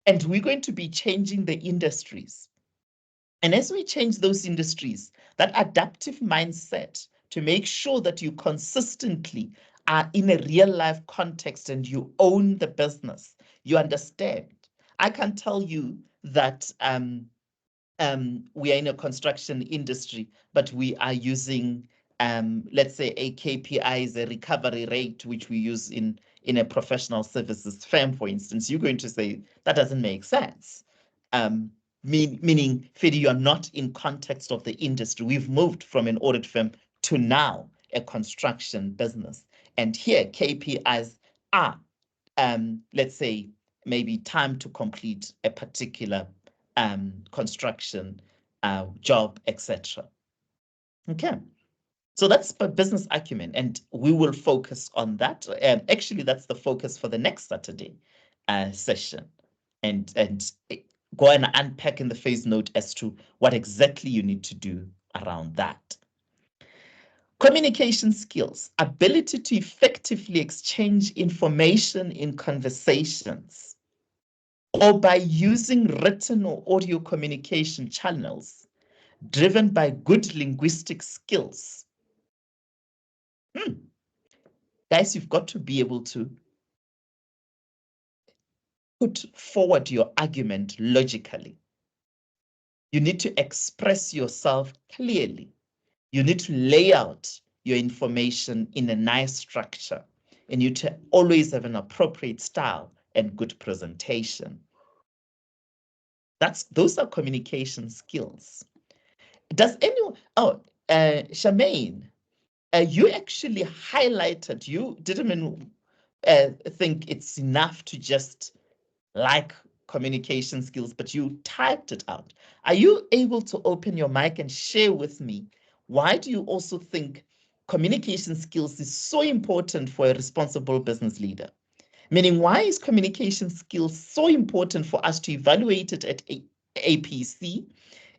and we're going to be changing the industries. And as we change those industries, that adaptive mindset to make sure that you consistently are in a real life context and you own the business, you understand. I can tell you that we are in a construction industry, but we are using, let's say, a KPI is a recovery rate, which we use in a professional services firm, for instance. You're going to say that doesn't make sense. Meaning, Fedi, you're not in context of the industry. We've moved from an audit firm to now a construction business. And here KPIs are, let's say, maybe time to complete a particular construction job, etc. Okay, so that's business acumen, and we will focus on that. And actually, that's the focus for the next Saturday session, and go and unpack in the phase note as to what exactly you need to do around that. Communication skills, ability to effectively exchange information in conversations or by using written or audio communication channels driven by good linguistic skills. Guys, you've got to be able to put forward your argument logically. You need to express yourself clearly. You need to lay out your information in a nice structure, and you need to always have an appropriate style and good presentation. Those are communication skills. Does anyone, Charmaine, you actually highlighted, you didn't even think it's enough to just like communication skills, but you typed it out. Are you able to open your mic and share with me, why do you also think communication skills is so important for a responsible business leader? Meaning, why is communication skills so important for us to evaluate it at APC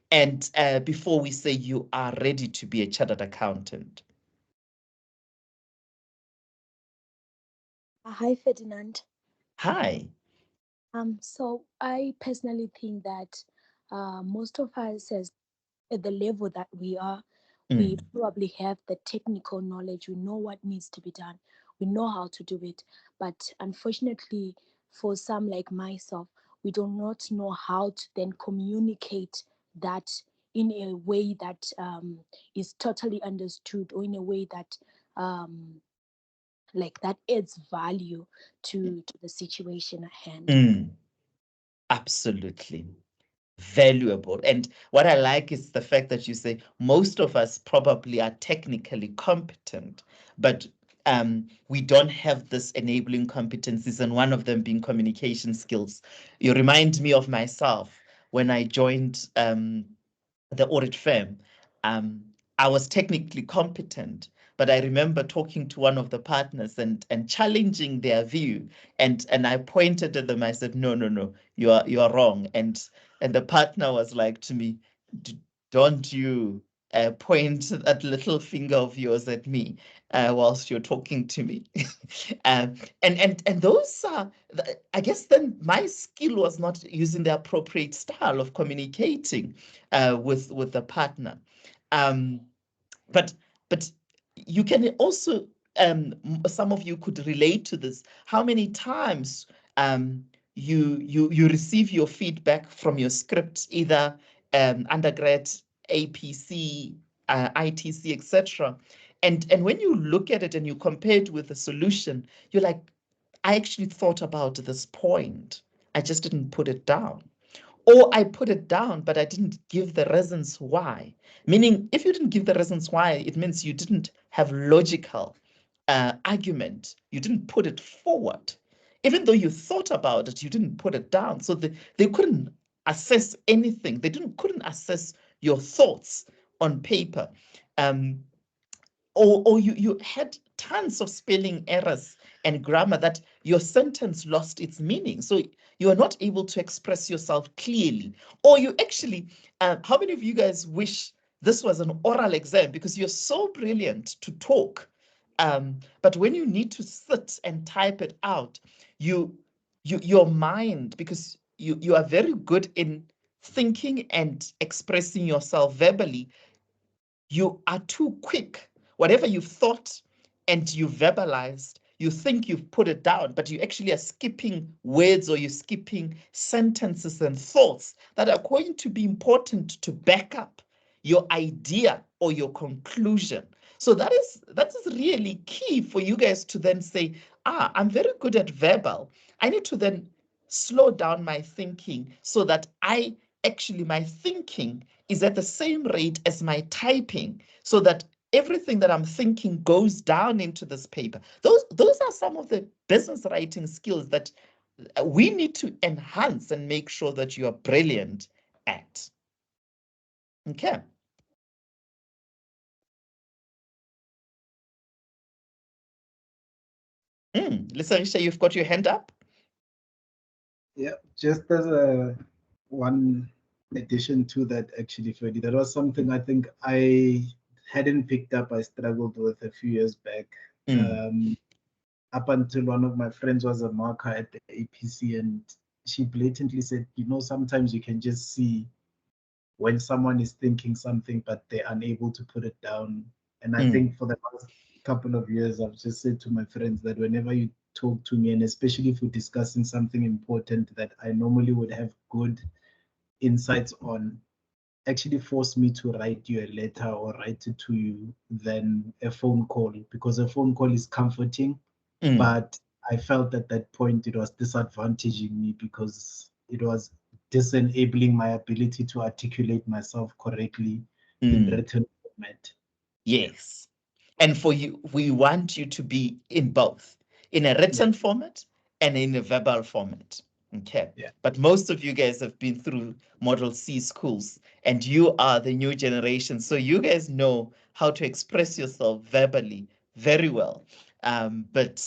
and before we say you are ready to be a chartered accountant? Hi, Ferdinand. Hi. So I personally think that most of us, as at the level that we are, we probably have the technical knowledge. We know what needs to be done. We know how to do it. But unfortunately, for some like myself, we do not know how to then communicate that in a way that is totally understood, or in a way that like that adds value to the situation at hand. Absolutely. Valuable. And what I like is the fact that you say most of us probably are technically competent, but we don't have this enabling competencies, and one of them being communication skills. You remind me of myself when I joined the audit firm. I was technically competent, but I remember talking to one of the partners and challenging their view, and I pointed at them. I said, no, you are wrong. And the partner was like to me, don't you point that little finger of yours at me whilst you're talking to me. and those are, I guess then my skill was not using the appropriate style of communicating with the partner. But you can also, some of you could relate to this. How many times you receive your feedback from your script, either undergrad, APC, ITC, etc. And when you look at it and you compare it with the solution, you're like, I actually thought about this point. I just didn't put it down. Or I put it down, but I didn't give the reasons why. Meaning, if you didn't give the reasons why, it means you didn't have logical argument. You didn't put it forward. Even though you thought about it, you didn't put it down. So they couldn't assess anything. They couldn't assess your thoughts on paper. Or you had tons of spelling errors and grammar that your sentence lost its meaning. So you are not able to express yourself clearly. Or you actually, how many of you guys wish this was an oral exam, because you're so brilliant to talk, but when you need to sit and type it out, your mind, because you are very good in thinking and expressing yourself verbally, you are too quick. Whatever you've thought and you verbalized, you think you've put it down, but you actually are skipping words, or you're skipping sentences and thoughts that are going to be important to back up your idea or your conclusion. So that is really key for you guys to then say, I'm very good at verbal. I need to then slow down my thinking so that my thinking is at the same rate as my typing, so that everything that I'm thinking goes down into this paper. Those are some of the business writing skills that we need to enhance and make sure that you are brilliant at. Okay. Lisarisha, you've got your hand up. Yeah, just as one addition to that, actually, Freddie, that was something I think I hadn't picked up, I struggled with a few years back. Up until one of my friends was a marker at the APC, and she blatantly said, you know, sometimes you can just see when someone is thinking something, but they're unable to put it down. And I think for the past couple of years, I've just said to my friends that whenever you talk to me, and especially if we're discussing something important that I normally would have good insights on, actually force me to write you a letter or write it to you than a phone call, because a phone call is comforting. But I felt at that point it was disadvantaging me because it was disenabling my ability to articulate myself correctly in written format. Yes. And for you, we want you to be in both, in a written format and in a verbal format. Okay. Yeah. But most of you guys have been through Model C schools, and you are the new generation. So you guys know how to express yourself verbally very well. But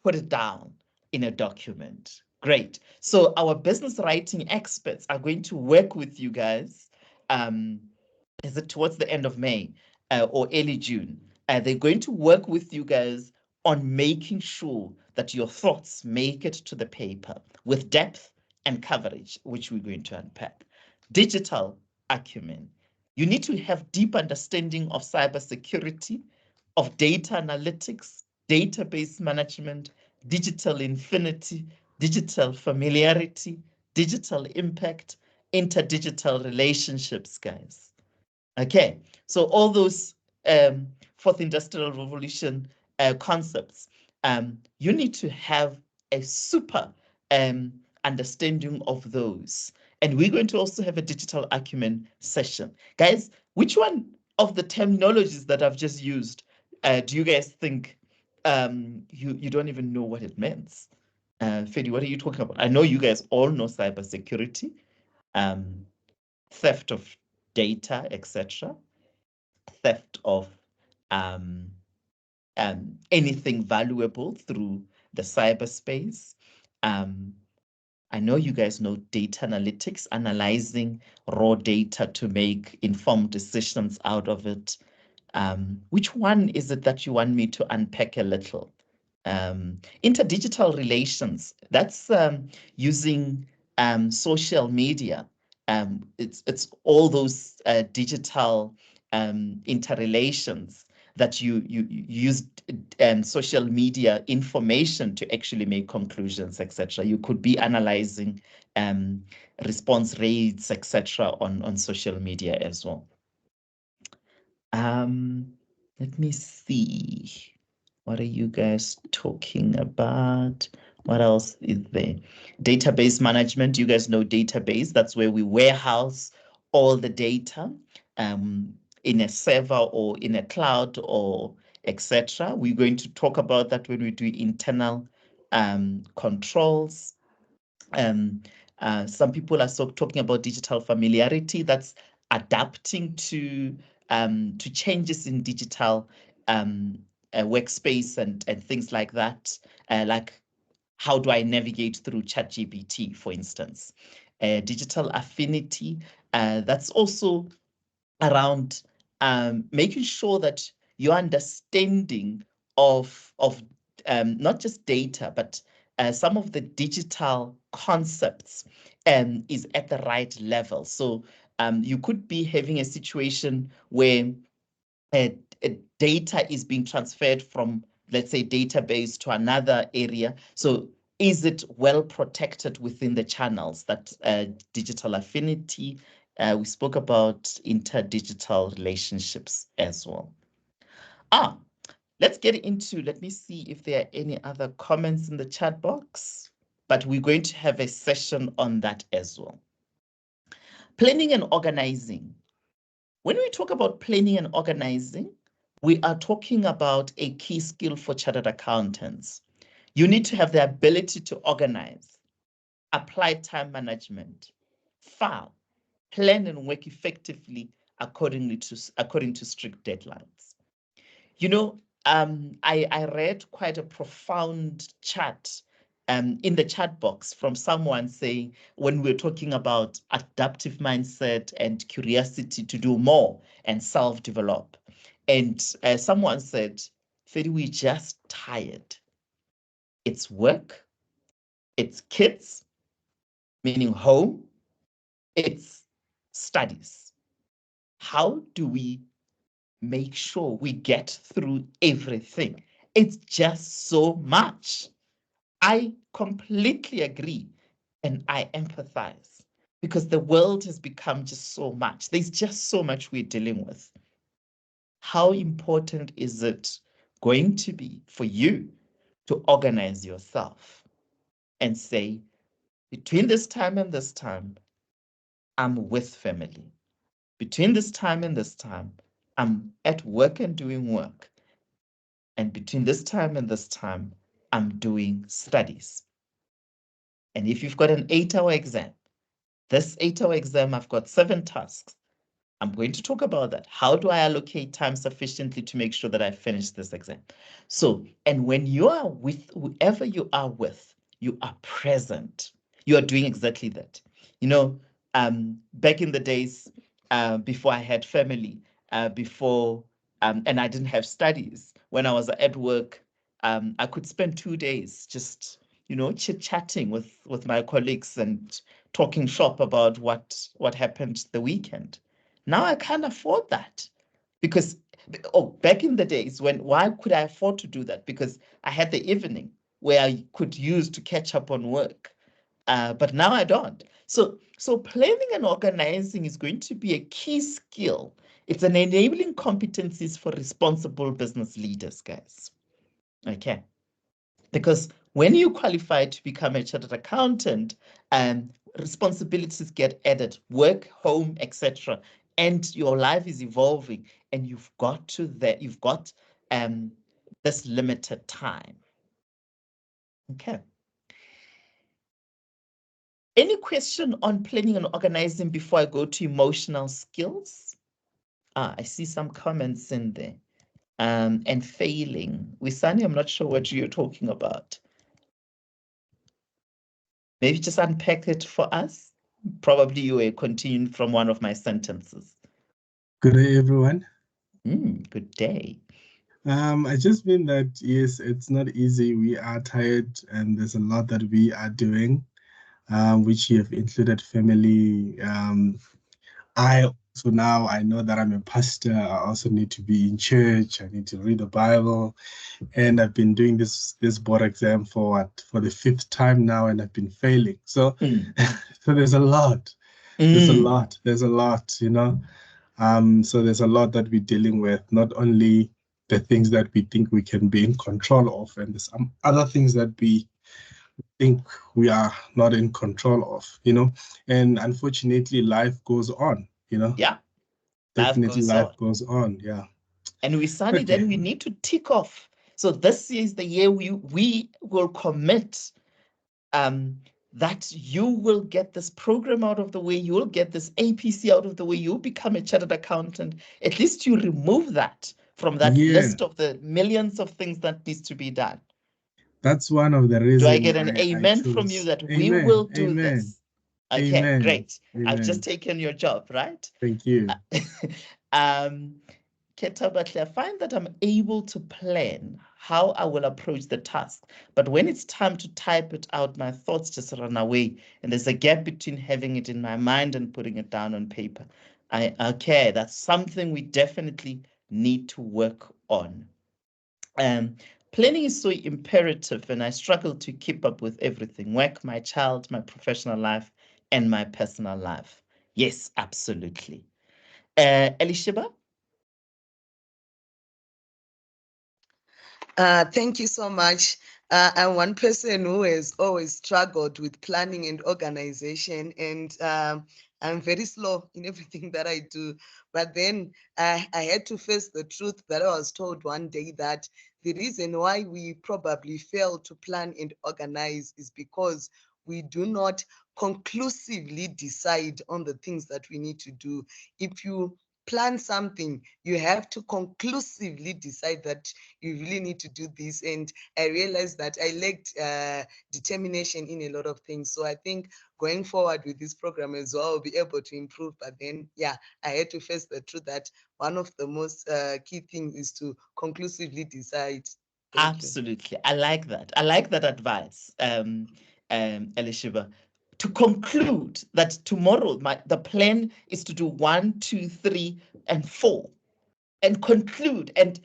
put it down in a document. Great. So our business writing experts are going to work with you guys. Is it towards the end of May or early June? They're going to work with you guys on making sure that your thoughts make it to the paper with depth and coverage, which we're going to unpack. Digital acumen. You need to have deep understanding of cybersecurity, of data analytics, database management, digital infinity, digital familiarity, digital impact, interdigital relationships, guys. Okay, so all those fourth industrial revolution concepts, you need to have a super understanding of those. And we're going to also have a digital acumen session. Guys, which one of the terminologies that I've just used do you guys think you don't even know what it means? Fedi, what are you talking about? I know you guys all know cybersecurity, theft of data, etc., theft of anything valuable through the cyberspace. I know you guys know data analytics, analyzing raw data to make informed decisions out of it. Which one is it that you want me to unpack a little? Interdigital relations, that's using social media. It's all those digital interrelations that you use social media information to actually make conclusions, etc. You could be analyzing response rates, etc. on social media as well. Let me see. What are you guys talking about? What else is there? Database management. You guys know database. That's where we warehouse all the data in a server or in a cloud or etc. We're going to talk about that when we do internal controls. Some people are talking about digital familiarity. That's adapting to changes in digital workspace and things like that. Like, how do I navigate through ChatGPT, for instance? Digital affinity. That's also around making sure that your understanding of not just data, but some of the digital concepts is at the right level. So you could be having a situation where data is being transferred from, let's say, database to another area. So is it well protected within the channels? That digital affinity. We spoke about interdigital relationships as well. Let's get into, let me see if there are any other comments in the chat box, but we're going to have a session on that as well. Planning and organizing. When we talk about planning and organizing, we are talking about a key skill for chartered accountants. You need to have the ability to organize, apply time management, file, plan and work effectively according to strict deadlines. You know, I read quite a profound chat in the chat box from someone saying, when we're talking about adaptive mindset and curiosity to do more and self-develop. And someone said, Fedi, we're just tired. It's work, it's kids, meaning home, it's studies. How do we make sure we get through everything? It's just so much. I completely agree and I empathize because the world has become just so much. There's just so much we're dealing with. How important is it going to be for you to organize yourself and say, between this time and this time, I'm with family. Between this time and this time, I'm at work and doing work. And between this time and this time, I'm doing studies. And if you've got an 8-hour exam, this 8-hour exam, I've got 7 tasks. I'm going to talk about that. How do I allocate time sufficiently to make sure that I finish this exam? So, and when you are with whoever you are with, you are present. You are doing exactly that. You know, back in the days before I had family, and I didn't have studies, when I was at work, I could spend 2 days just, you know, chit-chatting with my colleagues and talking shop about what happened the weekend. Now I can't afford that because, back in the days why could I afford to do that? Because I had the evening where I could use to catch up on work. But now I don't. So planning and organizing is going to be a key skill. It's an enabling competencies for responsible business leaders, guys. Okay. Because when you qualify to become a chartered accountant, responsibilities get added, work, home, etc. And your life is evolving, and you've got this limited time. Okay. Any question on planning and organizing before I go to emotional skills? I see some comments in there. And failing. Wisani, I'm not sure what you're talking about. Maybe just unpack it for us. Probably you were continuing from one of my sentences. Good day, everyone. Good day. I just mean that, yes, it's not easy. We are tired and there's a lot that we are doing, which you have included family. So now I know that I'm a pastor. I also need to be in church. I need to read the Bible. And I've been doing this board exam for the 5th time now, and I've been failing. So, so there's a lot. There's a lot, you know. So there's a lot that we're dealing with, not only the things that we think we can be in control of, and there's some other things that we think we are not in control of, you know. And unfortunately, life goes on, you know. Yeah. Definitely life goes on, yeah. And then we need to tick off. So this is the year we will commit that you will get this program out of the way, you will get this APC out of the way, you'll become a chartered accountant. At least you remove that from that list of the millions of things that needs to be done. That's one of the reasons. Do I get an amen from you that we will do this? Okay, amen. Great. Amen. I've just taken your job, right? Thank you. Ketabatli, I find that I'm able to plan how I will approach the task. But when it's time to type it out, my thoughts just run away. And there's a gap between having it in my mind and putting it down on paper. Okay, that's something we definitely need to work on. Planning is so imperative, and I struggle to keep up with everything: work, my child, my professional life, and my personal life. Yes, absolutely. Elisheba? Thank you so much. I'm one person who has always struggled with planning and organization, and I'm very slow in everything that I do. But then I had to face the truth that I was told one day, that the reason why we probably fail to plan and organize is because we do not conclusively decide on the things that we need to do. If you plan something, you have to conclusively decide that you really need to do this. And I realized that I lacked determination in a lot of things. So I think going forward with this program as well, I'll be able to improve. But then, yeah, I had to face the truth that one of the most key things is to conclusively decide. Absolutely. I like that. I like that advice, Elishiba. To conclude that tomorrow the plan is to do 1, 2, 3, and 4, and conclude and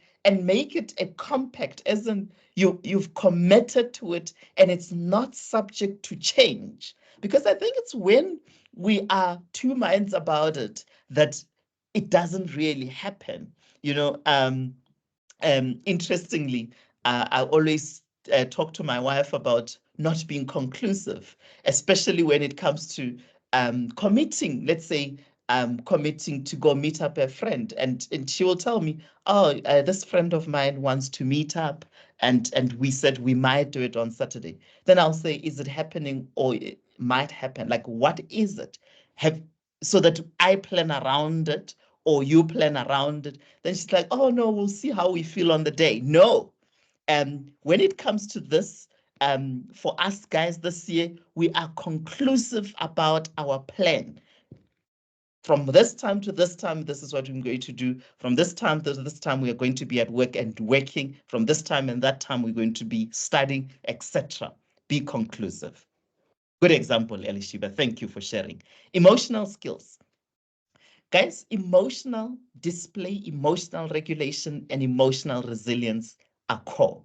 make it a compact, as in you've committed to it and it's not subject to change. Because I think it's when we are two minds about it that it doesn't really happen. You know, interestingly, I always talk to my wife about not being conclusive, especially when it comes to committing, let's say, committing to go meet up a friend, and she will tell me, oh, this friend of mine wants to meet up, and we said we might do it on Saturday. Then I'll say, is it happening, or it might happen? Like, what is it? So that I plan around it, or you plan around it. Then she's like, oh no, we'll see how we feel on the day. No. When it comes to this, for us guys this year, we are conclusive about our plan. From this time to this time, this is what we're going to do. From this time to this time, we are going to be at work and working. From this time and that time, we're going to be studying, etc. Be conclusive. Good example, Elishiba. Thank you for sharing. Emotional skills. Guys, emotional display, emotional regulation, and emotional resilience are core.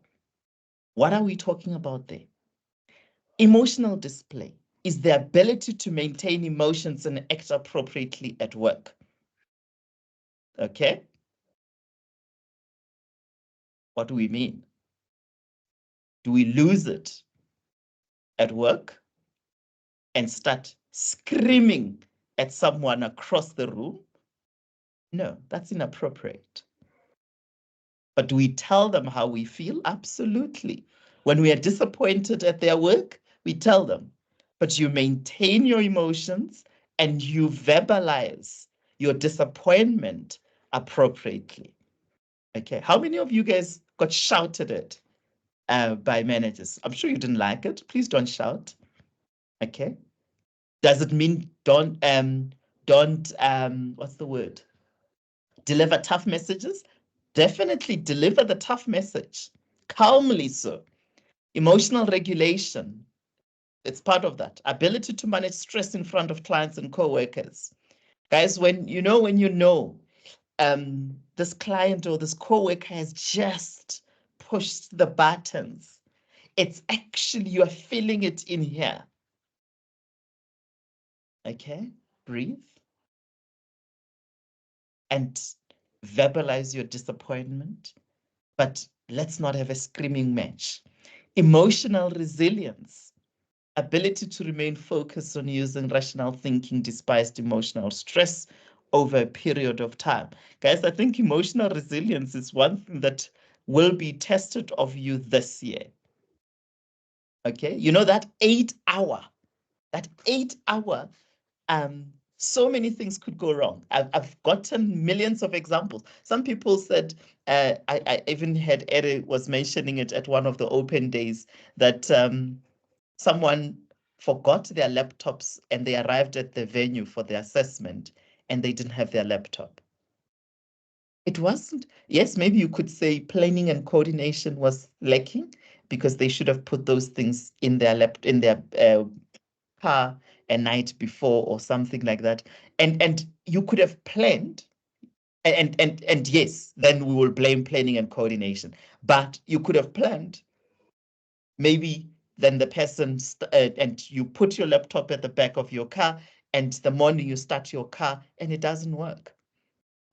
What are we talking about there? Emotional display is the ability to maintain emotions and act appropriately at work. Okay? What do we mean? Do we lose it at work and start screaming at someone across the room? No, that's inappropriate. But do we tell them how we feel? Absolutely. When we are disappointed at their work, we tell them. But you maintain your emotions and you verbalize your disappointment appropriately. Okay, how many of you guys got shouted at by managers? I'm sure you didn't like it. Please don't shout. Okay. Does it mean don't what's the word? Deliver tough messages? Definitely deliver the tough message, calmly so. Emotional regulation, it's part of that. Ability to manage stress in front of clients and co-workers. Guys, when you know this client or this co-worker has just pushed the buttons, it's actually, you are feeling it in here. Okay, breathe. And verbalize your disappointment, but let's not have a screaming match. Emotional resilience, ability to remain focused on using rational thinking despite emotional stress over a period of time. Guys, I think emotional resilience is one thing that will be tested of you this year. Okay, you know that 8 hour, so many things could go wrong. I've gotten millions of examples. Some people said, I even had Eric was mentioning it at one of the open days, that someone forgot their laptops and they arrived at the venue for the assessment and they didn't have their laptop. It wasn't, yes, maybe you could say planning and coordination was lacking because they should have put those things in their car a night before or something like that, and you could have planned, and yes, then we will blame planning and coordination, but you could have planned. Maybe then the person and you put your laptop at the back of your car, and the morning you start your car and it doesn't work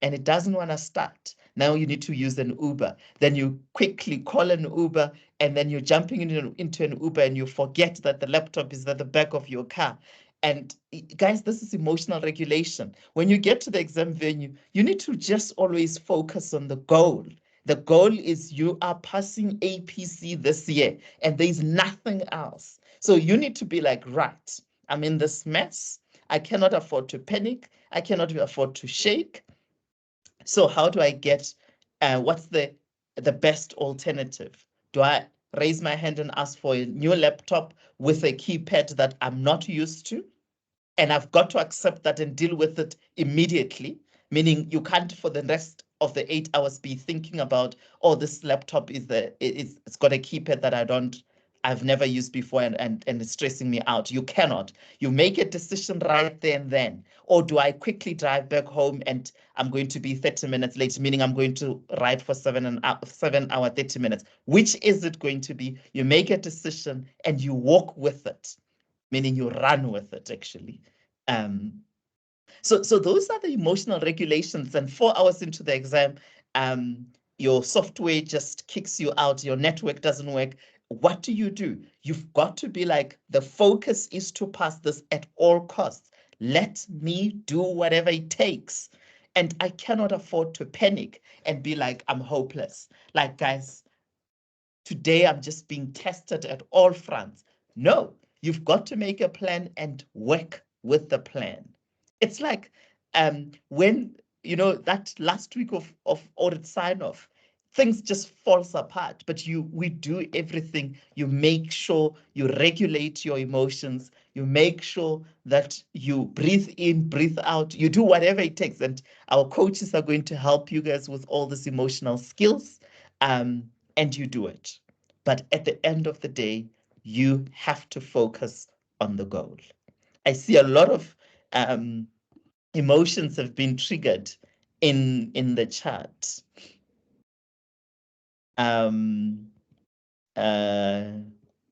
and it doesn't want to start. Now you need to use an Uber. Then you quickly call an Uber, and then you're jumping into an Uber and you forget that the laptop is at the back of your car. And guys, this is emotional regulation. When you get to the exam venue, you need to just always focus on the goal. The goal is you are passing APC this year, and there's nothing else. So you need to be like, right, I'm in this mess. I cannot afford to panic. I cannot afford to shake. So how do I get, what's the best alternative? Do I raise my hand and ask for a new laptop with a keypad that I'm not used to? And I've got to accept that and deal with it immediately, meaning you can't for the rest of the 8 hours be thinking about, oh, this laptop it's got a keypad that I've never used before and it's stressing me out. You cannot. You make a decision right there and then. Or do I quickly drive back home and I'm going to be 30 minutes late, meaning I'm going to ride for 7 hour, 30 minutes. Which is it going to be? You make a decision and you walk with it, meaning you run with it, actually. So those are the emotional regulations. And 4 hours into the exam, your software just kicks you out. Your network doesn't work. What do? You've got to be like, the focus is to pass this at all costs. Let me do whatever it takes. And I cannot afford to panic and be like, I'm hopeless. Like, guys, today I'm just being tested at all fronts. No, you've got to make a plan and work with the plan. It's like when, that last week of audit sign-off, things just falls apart, but we do everything. You make sure you regulate your emotions. You make sure that you breathe in, breathe out. You do whatever it takes. And our coaches are going to help you guys with all these emotional skills. And you do it. But at the end of the day, you have to focus on the goal. I see a lot of emotions have been triggered in the chat.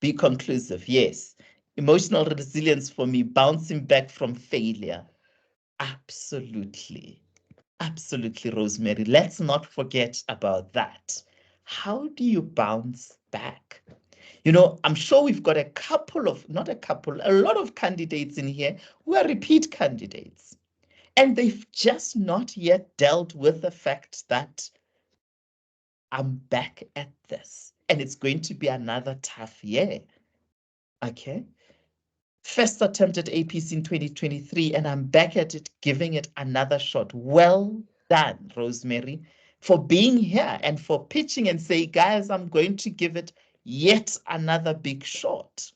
Be conclusive. Yes. Emotional resilience for me, bouncing back from failure. Absolutely. Absolutely, Rosemary. Let's not forget about that. How do you bounce back? I'm sure we've got a lot of candidates in here who are repeat candidates. And they've just not yet dealt with the fact that I'm back at this. And it's going to be another tough year. Okay. First attempt at APC in 2023, and I'm back at it, giving it another shot. Well done, Rosemary, for being here and for pitching and say, guys, I'm going to give it yet another big shot.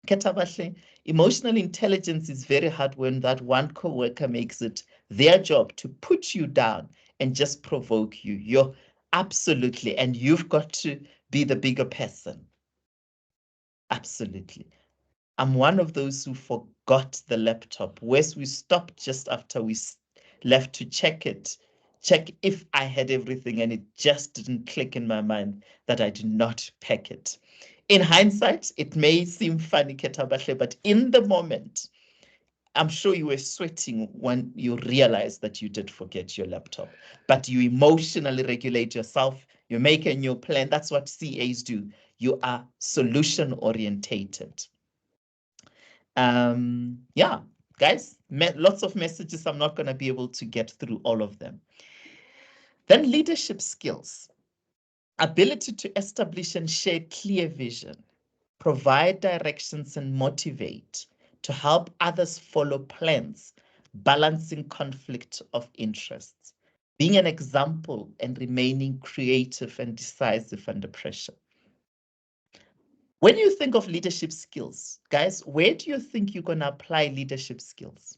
Ketabahle, emotional intelligence is very hard when that one coworker makes it their job to put you down and just provoke you. You're absolutely, and you've got to be the bigger person. Absolutely. I'm one of those who forgot the laptop. Whereas we stopped just after we left to check if I had everything, and it just didn't click in my mind that I did not pack it. In hindsight, it may seem funny, Ketabahle, but in the moment, I'm sure you were sweating when you realized that you did forget your laptop. But you emotionally regulate yourself. You make a new plan. That's what CAs do. You are solution orientated. Yeah, guys, lots of messages. I'm not going to be able to get through all of them. Then leadership skills, ability to establish and share clear vision, provide directions and motivate, to help others follow plans, balancing conflict of interests, being an example and remaining creative and decisive under pressure. When you think of leadership skills, guys, where do you think you're going to apply leadership skills?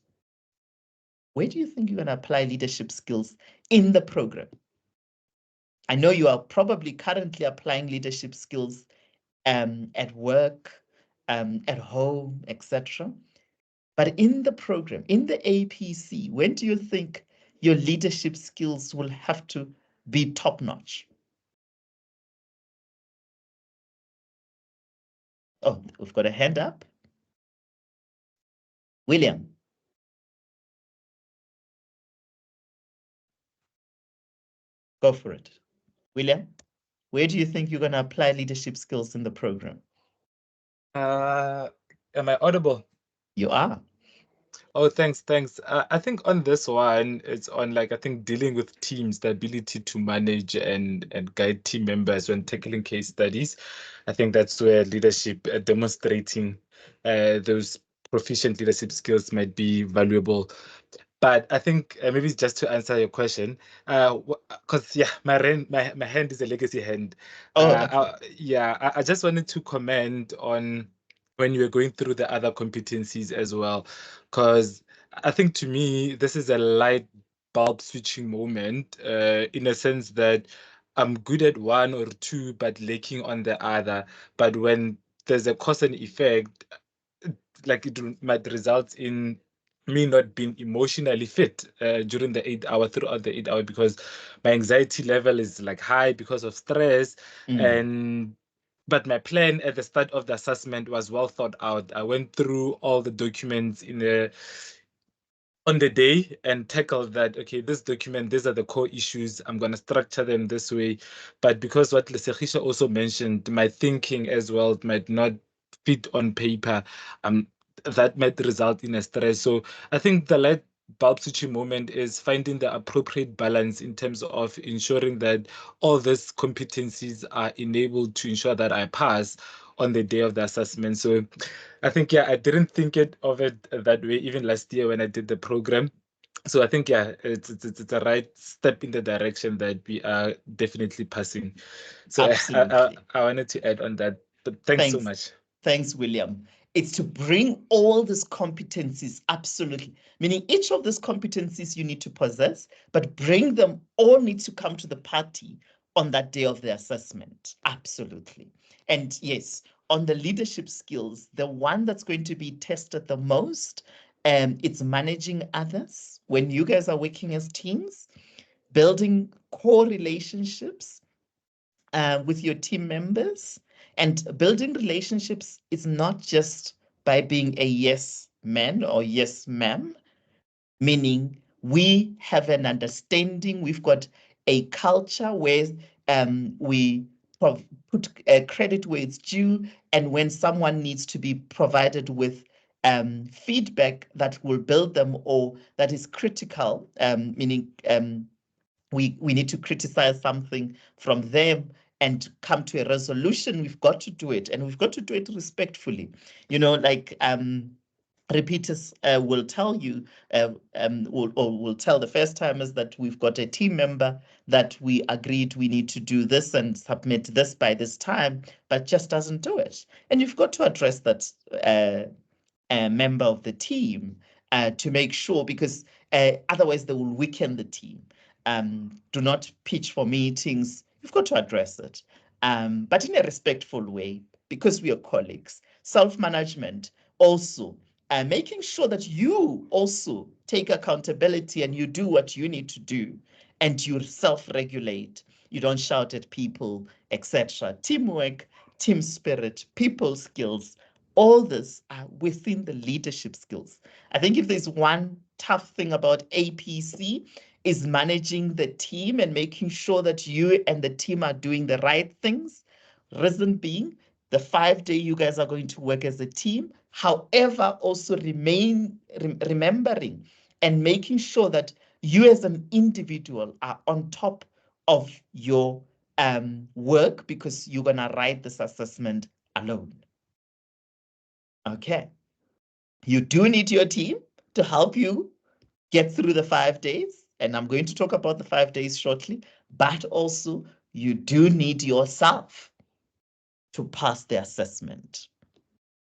Where do you think you're going to apply leadership skills in the program? I know you are probably currently applying leadership skills at work, at home, etc. But in the program, in the APC, when do you think your leadership skills will have to be top-notch? Oh, we've got a hand up. William. Go for it. William, where do you think you're going to apply leadership skills in the program? Am I audible? You are. Oh, thanks. I think on this one, it's on I think dealing with teams, the ability to manage and guide team members when tackling case studies. I think that's where leadership, demonstrating those proficient leadership skills might be valuable. But I think maybe it's just to answer your question, because yeah, my hand is a legacy hand. I just wanted to comment on when you were going through the other competencies as well, because I think to me this is a light bulb switching moment, in a sense that I'm good at one or two but lacking on the other. But when there's a cause and effect, like it might result in me not being emotionally fit during the 8 hour, throughout the 8 hour, because my anxiety level is like high because of stress. But my plan at the start of the assessment was well thought out. I went through all the documents on the day and tackled that. Okay, this document, these are the core issues. I'm going to structure them this way. But because what Lesegisha also mentioned, my thinking as well might not fit on paper, that might result in a stress. So I think the light bulb switching moment is finding the appropriate balance in terms of ensuring that all these competencies are enabled to ensure that I pass on the day of the assessment. So I think, yeah, I didn't think of it that way even last year when I did the program. So I think, yeah, it's a right step in the direction that we are definitely passing. So I wanted to add on that, but thanks so much. Thanks, William. It's to bring all these competencies, absolutely. Meaning each of these competencies you need to possess, but bring them all need to come to the party on that day of the assessment. Absolutely. And yes, on the leadership skills, the one that's going to be tested the most, it's managing others. When you guys are working as teams, building core relationships with your team members. And building relationships is not just by being a yes man or yes ma'am, meaning we have an understanding, we've got a culture where we put credit where it's due, and when someone needs to be provided with feedback that will build them or that is critical, meaning we need to criticize something from them and come to a resolution, we've got to do it, and we've got to do it respectfully. You know, like repeaters will tell you, will tell the first timers that we've got a team member that we agreed we need to do this and submit this by this time, but just doesn't do it. And you've got to address that member of the team to make sure, because otherwise they will weaken the team. Do not pitch for meetings. You've got to address it, but in a respectful way, because we are colleagues. Self-management also, making sure that you also take accountability and you do what you need to do, and you self-regulate. You don't shout at people, etc. Teamwork, team spirit, people skills, all this are within the leadership skills. I think if there's one tough thing about APC, is managing the team and making sure that you and the team are doing the right things. Reason being, the 5 day you guys are going to work as a team. However, also remembering and making sure that you as an individual are on top of your work, because you're going to write this assessment alone. Okay. You do need your team to help you get through the 5 days. And I'm going to talk about the 5 days shortly, but also you do need yourself to pass the assessment.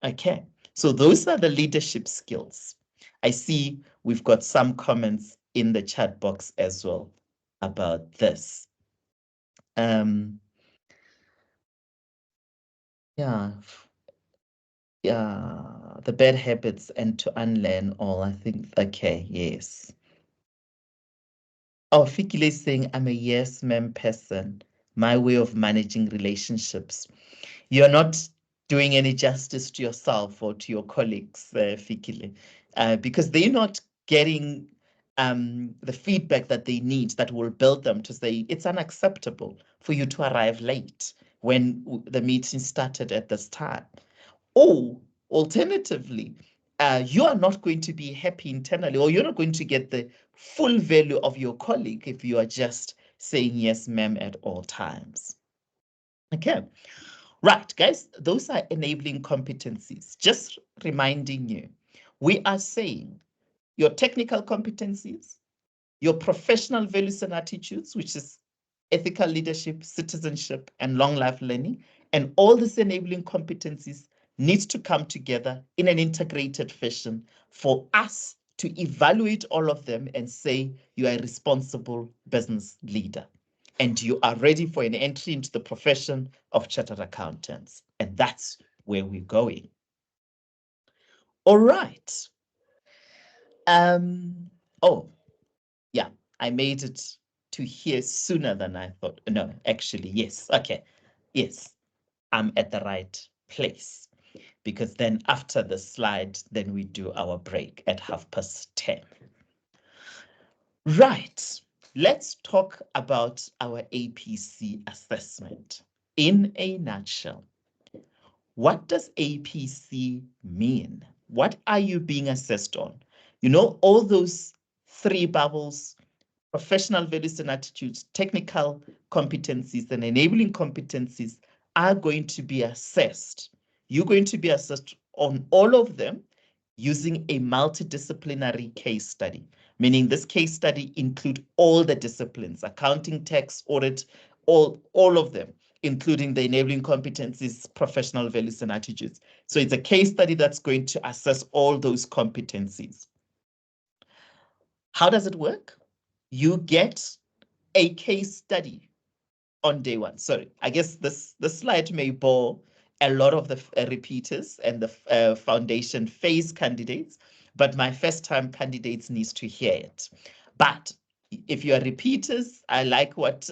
Okay, so those are the leadership skills. I see we've got some comments in the chat box as well about this. Yeah, the bad habits and to unlearn all, I think, okay, yes. Oh, Fikile is saying, I'm a yes ma'am person. My way of managing relationships. You're not doing any justice to yourself or to your colleagues, Fikile, because they're not getting the feedback that they need that will build them to say it's unacceptable for you to arrive late when the meeting started at this time. Or alternatively, you are not going to be happy internally, or you're not going to get the full value of your colleague if you are just saying yes, ma'am, at all times. Okay, right, guys, those are enabling competencies. Just reminding you, we are saying your technical competencies, your professional values and attitudes, which is ethical leadership, citizenship, and long life learning, and all these enabling competencies needs to come together in an integrated fashion for us to evaluate all of them and say you are a responsible business leader and you are ready for an entry into the profession of chartered accountants. And that's where we're going. All right. Oh, yeah, I made it to here sooner than I thought. No, actually, yes. Okay. Yes, I'm at the right place. Because then after the slide, then we do our break at 10:30. Right, let's talk about our APC assessment. In a nutshell, what does APC mean? What are you being assessed on? You know, all those three bubbles, professional values and attitudes, technical competencies, and enabling competencies are going to be assessed. You're going to be assessed on all of them using a multidisciplinary case study, meaning this case study include all the disciplines, accounting, tax, audit, all of them, including the enabling competencies, professional values and attitudes. So it's a case study that's going to assess all those competencies. How does it work? You get a case study on day one. Sorry, I guess this slide may bore a lot of the repeaters and the foundation phase candidates, but my first-time candidates needs to hear it. But if you are repeaters, I like what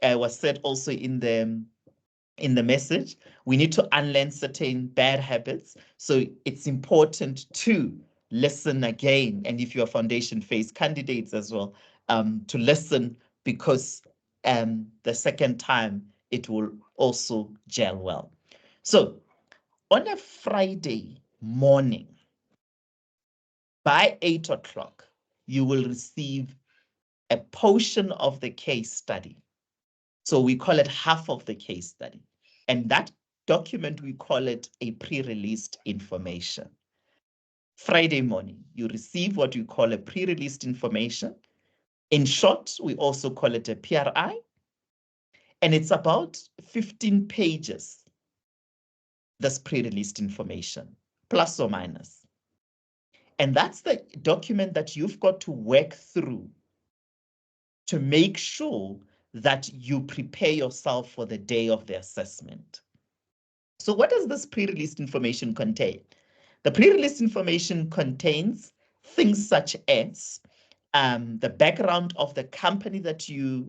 was said also in the message. We need to unlearn certain bad habits. So it's important to listen again. And if you're foundation phase candidates as well, to listen, because the second time it will also gel well. So on a Friday morning, by 8 o'clock, you will receive a portion of the case study. So we call it half of the case study. And that document, we call it a pre-released information. Friday morning, you receive what we call a pre-released information. In short, we also call it a PRI. And it's about 15 pages, this pre-released information, plus or minus. And that's the document that you've got to work through to make sure that you prepare yourself for the day of the assessment. So what does this pre-released information contain? The pre-released information contains things such as the background of the company that you're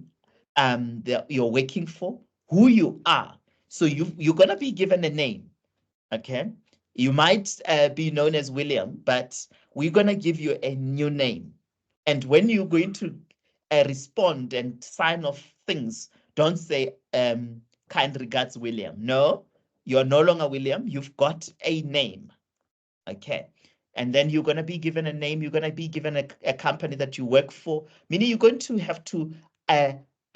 working for, who you are. So you're going to be given a name, okay? You might be known as William, but we're going to give you a new name. And when you're going to respond and sign off things, don't say kind regards William. No, you're no longer William. You've got a name. Okay. And then you're going to be given a name. You're going to be given a company that you work for, meaning you're going to have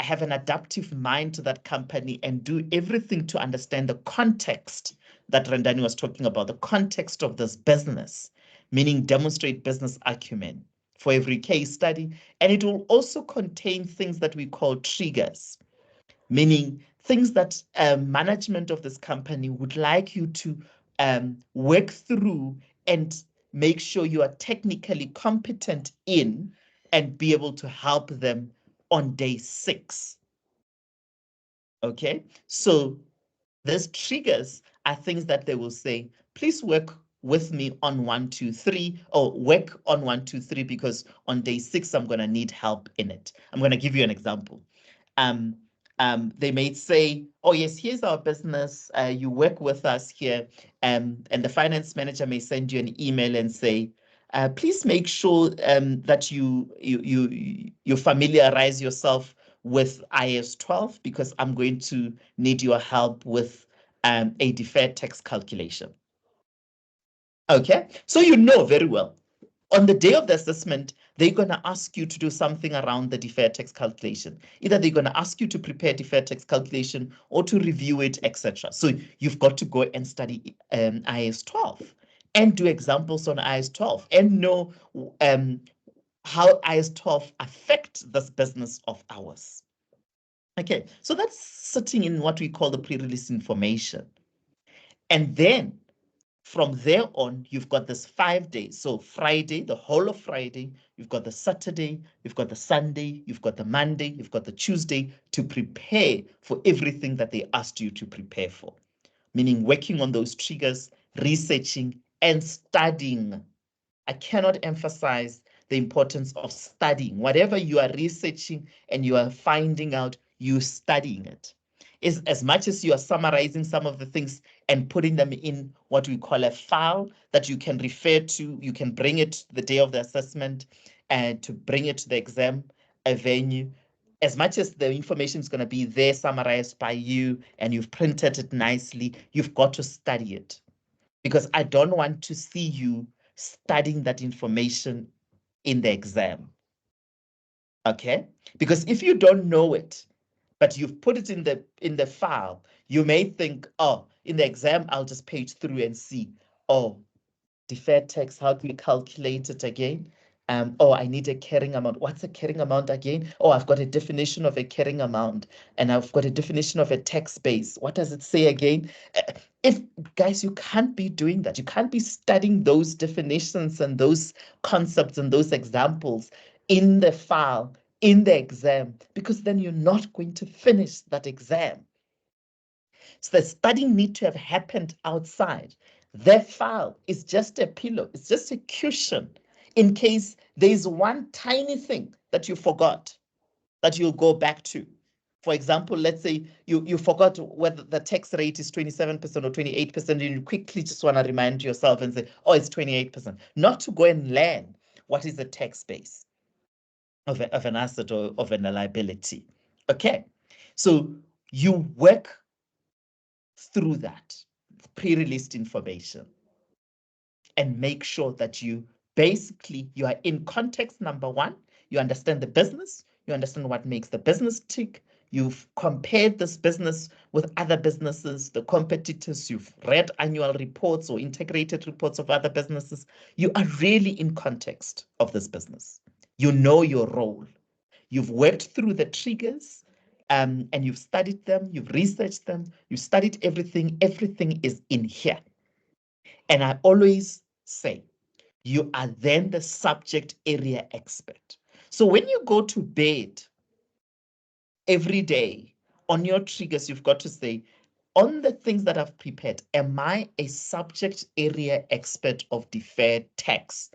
have an adaptive mind to that company and do everything to understand the context that Rendani was talking about, the context of this business, meaning demonstrate business acumen for every case study. And it will also contain things that we call triggers, meaning things that management of this company would like you to work through and make sure you are technically competent in and be able to help them on day 6. Okay, so these triggers are things that they will say, please work with me on 1, 2, 3, or work on 1, 2, 3, because on day 6, I'm going to need help in it. I'm going to give you an example. They may say, oh yes, here's our business, you work with us here, and the finance manager may send you an email and say, please make sure that you familiarize yourself with IAS 12, because I'm going to need your help with a deferred tax calculation. Okay, so you know very well, on the day of the assessment, they're going to ask you to do something around the deferred tax calculation. Either they're going to ask you to prepare deferred tax calculation or to review it, etc. So you've got to go and study IAS 12 and do examples on IS 12 and know how IS 12 affects this business of ours. Okay, so that's sitting in what we call the pre-release information. And then from there on, you've got this 5 days. So Friday, the whole of Friday, you've got the Saturday, you've got the Sunday, you've got the Monday, you've got the Tuesday to prepare for everything that they asked you to prepare for. Meaning working on those triggers, researching and studying. I cannot emphasize the importance of studying. Whatever you are researching and you are finding out, you're studying it. Is as much as you are summarizing some of the things and putting them in what we call a file that you can refer to, you can bring it the day of the assessment and to bring it to the exam venue. As much as the information is going to be there summarized by you and you've printed it nicely, you've got to study it. Because I don't want to see you studying that information in the exam. Okay? Because if you don't know it, but you've put it in the file, you may think, oh, in the exam, I'll just page through and see, oh, deferred tax, how do we calculate it again? Oh, I need a carrying amount. What's a carrying amount again? Oh, I've got a definition of a carrying amount and I've got a definition of a tax base. What does it say again? If guys, you can't be doing that. You can't be studying those definitions and those concepts and those examples in the file, in the exam, because then you're not going to finish that exam. So the studying need to have happened outside. Their file is just a pillow, it's just a cushion in case there's one tiny thing that you forgot that you'll go back to. For example, let's say you forgot whether the tax rate is 27% or 28%, and you quickly just want to remind yourself and say, oh, it's 28%. Not to go and learn what is the tax base of an asset or of a liability. Okay, so you work through that pre-released information and make sure that you are in context. Number one, you understand the business, you understand what makes the business tick, you've compared this business with other businesses, the competitors, you've read annual reports or integrated reports of other businesses. You are really in context of this business. You know your role. You've worked through the triggers, and you've studied them, you've researched them, you've studied everything. Everything is in here. And I always say, you are then the subject area expert. So when you go to bed every day on your triggers, you've got to say, on the things that I've prepared, am I a subject area expert of deferred tax?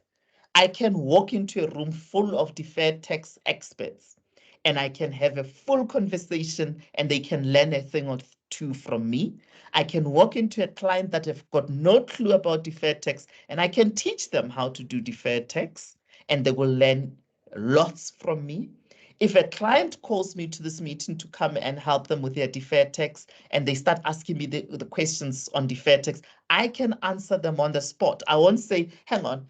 I can walk into a room full of deferred tax experts and I can have a full conversation and they can learn a thing or two from me. I can walk into a client that have got no clue about deferred tax and I can teach them how to do deferred tax and they will learn lots from me. If a client calls me to this meeting to come and help them with their deferred tax and they start asking me the questions on deferred tax, I can answer them on the spot. I won't say, hang on,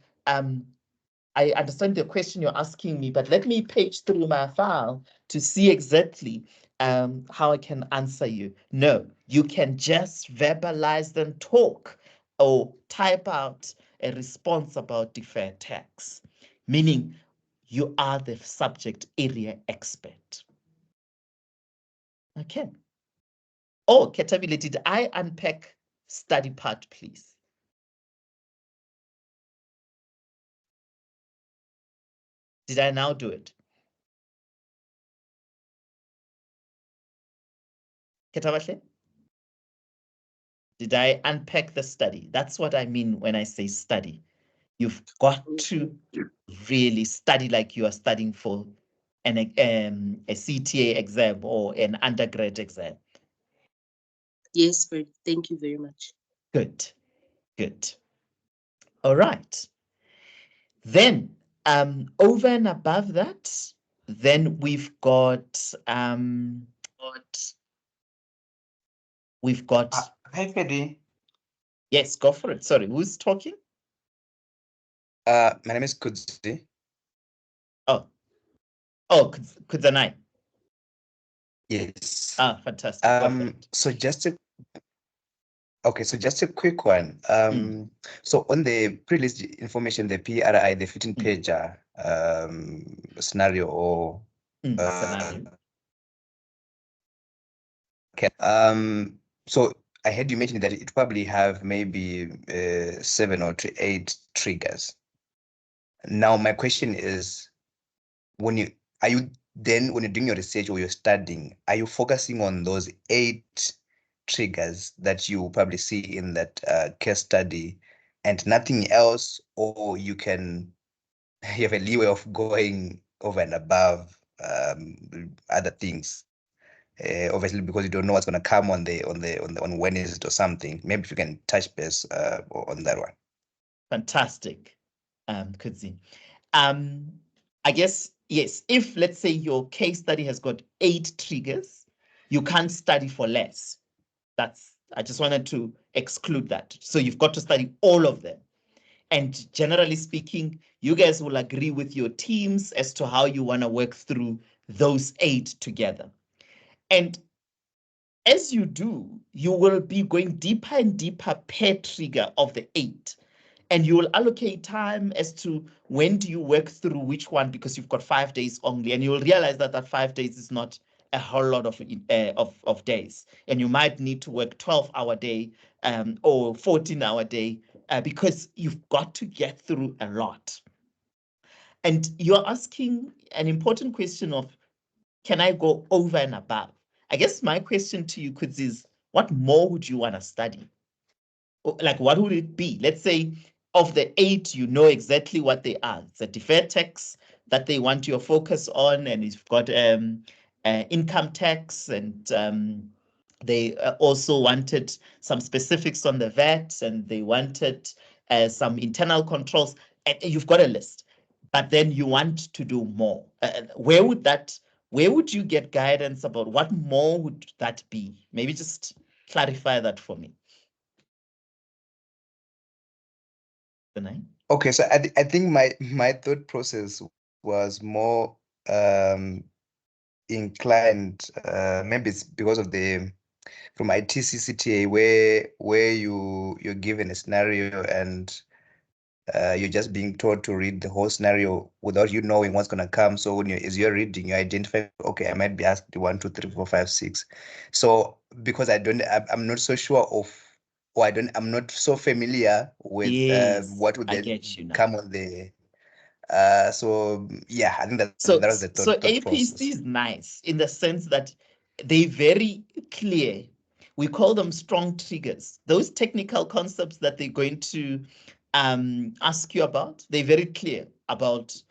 I understand the question you're asking me, but let me page through my file to see exactly how I can answer you. No, you can just verbalize and talk or type out a response about deferred tax, meaning you are the subject area expert. Okay. Oh, Ketabile, did I unpack study part, please? Did I now do it? Ketabahle? Did I unpack the study? That's what I mean when I say study. You've got to really study like you are studying for a CTA exam or an undergrad exam. Yes, thank you very much. Good, good. All right. Then over and above that, then we've got Hi, Fedi. Yes, go for it. Sorry, who's talking? My name is Kudzi. Oh, Kudzanai. Yes. Ah, fantastic. So just to Okay, so just a quick one. So on the pre-list information, the PRI, the 15-pager scenario or scenario. Okay. So I heard you mention that it probably have maybe 7 or 8 triggers. Now my question is, when you're doing your research or you're studying, are you focusing on those 8 triggers that you probably see in that case study and nothing else, or you have a leeway of going over and above other things? Obviously, because you don't know what's going to come on Wednesday or something. Maybe if you can touch base on that one. Fantastic, Kudzi. I guess, yes, if let's say your case study has got 8 triggers, you can't study for less. I just wanted to exclude that. So you've got to study all of them. And generally speaking, you guys will agree with your teams as to how you want to work through those 8 together. And as you do, you will be going deeper and deeper per trigger of the 8. And you will allocate time as to when do you work through which one, because you've got 5 days only. And you'll realize that that 5 days is not a whole lot of days. And you might need to work 12-hour day or 14-hour day because you've got to get through a lot. And you're asking an important question of, can I go over and above? I guess my question to you, Kudzi, is what more would you want to study? Like, what would it be? Let's say of the 8, you know exactly what they are. It's a deferred tax that they want your focus on, and you've got income tax, and they also wanted some specifics on the VAT, and they wanted some internal controls, and you've got a list. But then you want to do more. Where would you get guidance about what more would that be? Maybe just clarify that for me. Okay, so I think my thought process was more inclined, maybe it's because of from ITCCTA where you're given a scenario and you're just being told to read the whole scenario without you knowing what's going to come. So as you're reading, you identify, okay, I might be asked 1, 2, 3, 4, 5, 6. So because I'm not so sure of, or I'm not so familiar with what would then come on the. So yeah, I think that was the thought. So APC is nice in the sense that they're very clear. We call them strong triggers. Those technical concepts that they're going to ask you about, they're very clear about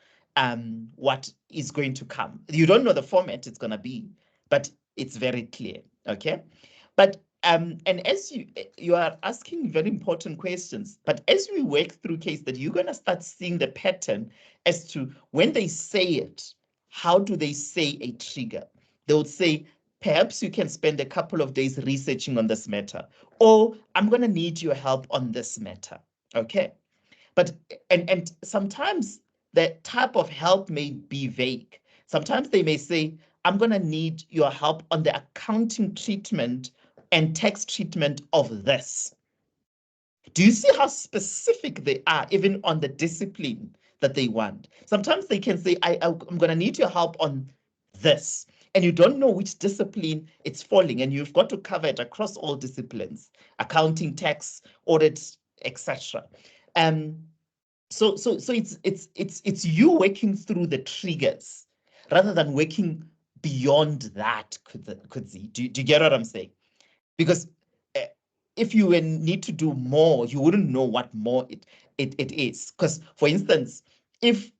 what is going to come. You don't know the format it's going to be, but it's very clear, okay? But and as you are asking very important questions, but as we work through case that you're going to start seeing the pattern as to when they say it, how do they say a trigger? They would say, perhaps you can spend a couple of days researching on this matter, or I'm going to need your help on this matter, okay? But, and sometimes the type of help may be vague. Sometimes they may say, I'm going to need your help on the accounting treatment and tax treatment of this. Do you see how specific they are, even on the discipline that they want? Sometimes they can say, I'm going to need your help on this. And you don't know which discipline it's falling, and you've got to cover it across all disciplines, accounting, tax, audit, etc. So it's you working through the triggers rather than working beyond that, Kudzi. Do you get what I'm saying? Because if you need to do more, you wouldn't know what more it is. Because, for instance, if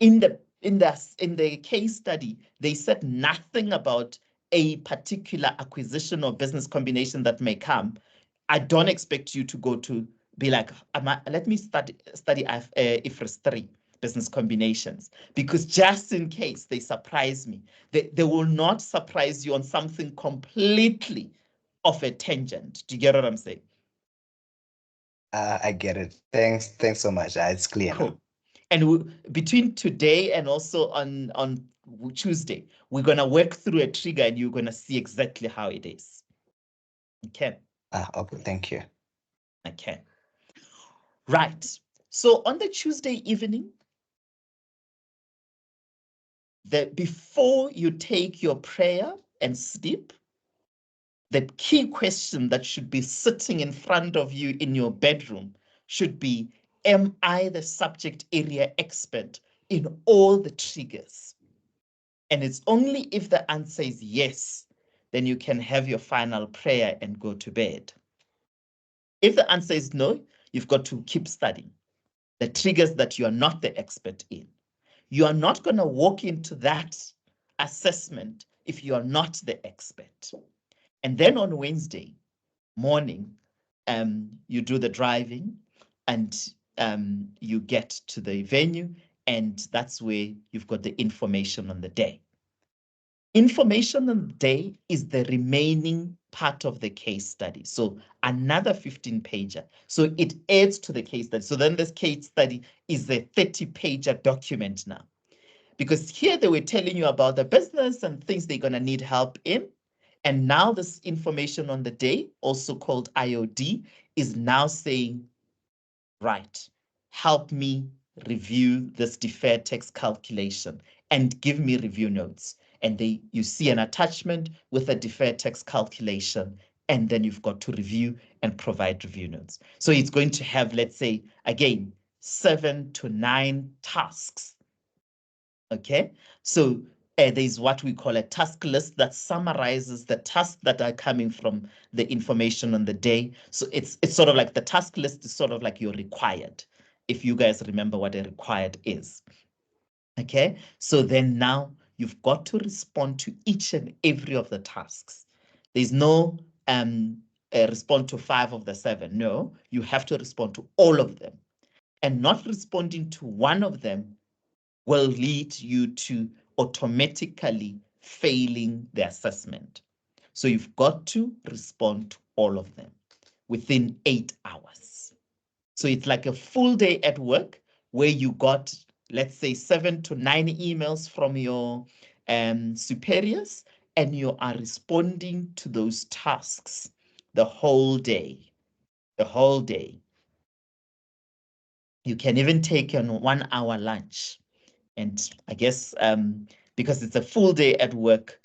in the case study they said nothing about a particular acquisition or business combination that may come, I don't expect you to go to be like, let me study IFRS 3 business combinations, because just in case they surprise me, they will not surprise you on something completely off a tangent. Do you get what I'm saying? I get it. Thanks so much. It's clear. Cool. And between today and also on Tuesday, we're going to work through a trigger and you're going to see exactly how it is. Okay. Okay, thank you. Okay. Right. So on the Tuesday evening, before you take your prayer and sleep, the key question that should be sitting in front of you in your bedroom should be, am I the subject area expert in all the triggers? And it's only if the answer is yes, then you can have your final prayer and go to bed. If the answer is no, you've got to keep studying the triggers that you are not the expert in. You are not going to walk into that assessment if you are not the expert. And then on Wednesday morning, you do the driving and you get to the venue, and that's where you've got the information on the day. Information on the day is the remaining part of the case study. So another 15-pager. So it adds to the case study. So then this case study is a 30-pager document now. Because here they were telling you about the business and things they're going to need help in. And now this information on the day, also called IOD, is now saying, right, help me review this deferred tax calculation and give me review notes. And you see an attachment with a deferred tax calculation, and then you've got to review and provide review notes. So it's going to have, let's say, again, 7 to 9 tasks. Okay, so there's what we call a task list that summarizes the tasks that are coming from the information on the day. So it's sort of like the task list is sort of like your required, if you guys remember what a required is. Okay, so then now you've got to respond to each and every of the tasks. There's no respond to 5 of the 7. No, you have to respond to all of them. And not responding to one of them will lead you to automatically failing the assessment. So you've got to respond to all of them within 8 hours. So it's like a full day at work where you got, let's say, 7 to 9 emails from your superiors, and you are responding to those tasks the whole day. The whole day. You can even take a 1 hour lunch. And I guess because it's a full day at work,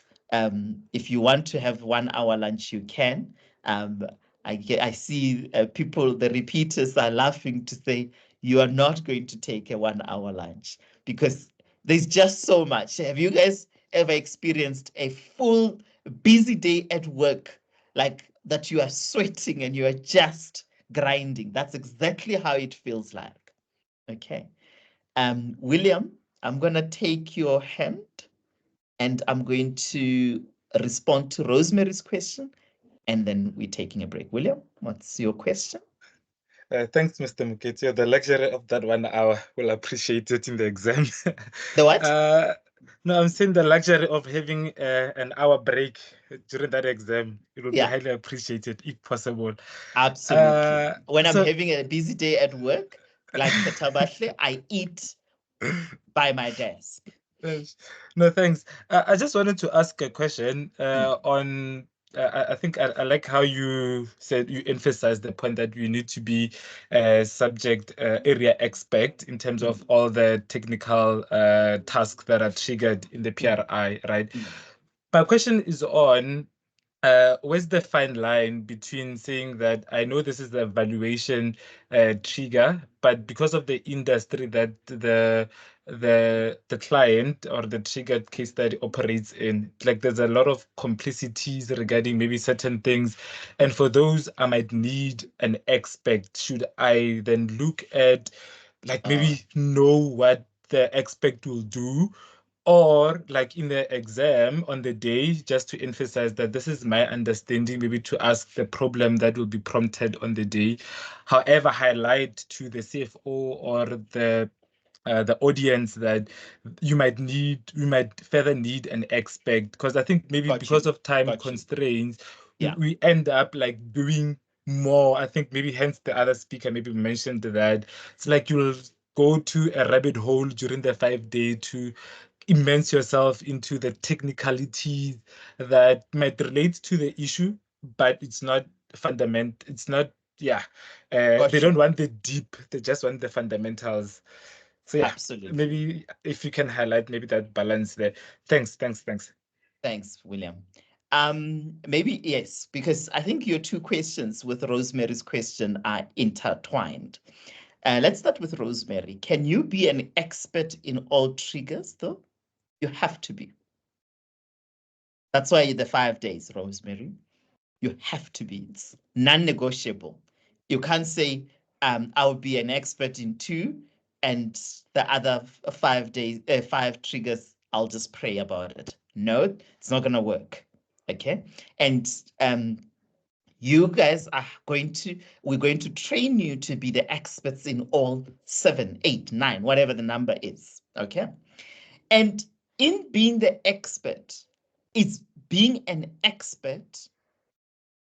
if you want to have 1 hour lunch, you can. I see people, the repeaters are laughing to say, you are not going to take a 1 hour lunch because there's just so much. Have you guys ever experienced a full busy day at work, like that you are sweating and you are just grinding? That's exactly how it feels like. Okay. William, I'm going to take your hand and I'm going to respond to Rosemary's question, and then we're taking a break. William, what's your question? Thanks, Mr. Muketio. The luxury of that 1 hour, will appreciate it in the exam. The what? No, I'm saying the luxury of having an hour break during that exam. It will be highly appreciated if possible. Absolutely. When I'm having a busy day at work, like Ketabahle, I eat by my desk. No, thanks. I just wanted to ask a question on, I think I like how you said, you emphasized the point that you need to be a subject area expert in terms of all the technical tasks that are triggered in the PRI, right? My question is on, where's the fine line between saying that I know this is the evaluation trigger, but because of the industry that the client or the triggered case study operates in, like there's a lot of complexities regarding maybe certain things, and for those I might need an expert. Should I then look at, like, maybe know what the expert will do, or like in the exam on the day, just to emphasize that this is my understanding, maybe to ask the problem that will be prompted on the day, however, highlight to the CFO or the audience that you might further need an expert, because I think maybe because of time constraints, we end up like doing more. I think maybe hence the other speaker maybe mentioned that it's like you'll go to a rabbit hole during the 5-day to immerse yourself into the technicalities that might relate to the issue, but it's not fundament. It's not, they don't want the deep, they just want the fundamentals. So yeah, absolutely. Maybe if you can highlight maybe that balance there. Thanks. Thanks, William. Maybe yes, because I think your two questions with Rosemary's question are intertwined. Let's start with Rosemary. Can you be an expert in all triggers, though? You have to be. That's why the 5 days, Rosemary. You have to be. It's non-negotiable. You can't say, I'll be an expert in 2, and the other 5 days, 5 triggers, I'll just pray about it. No, it's not going to work. Okay. And you guys are we're going to train you to be the experts in all 7, 8, 9, whatever the number is. Okay. And in being the expert, it's being an expert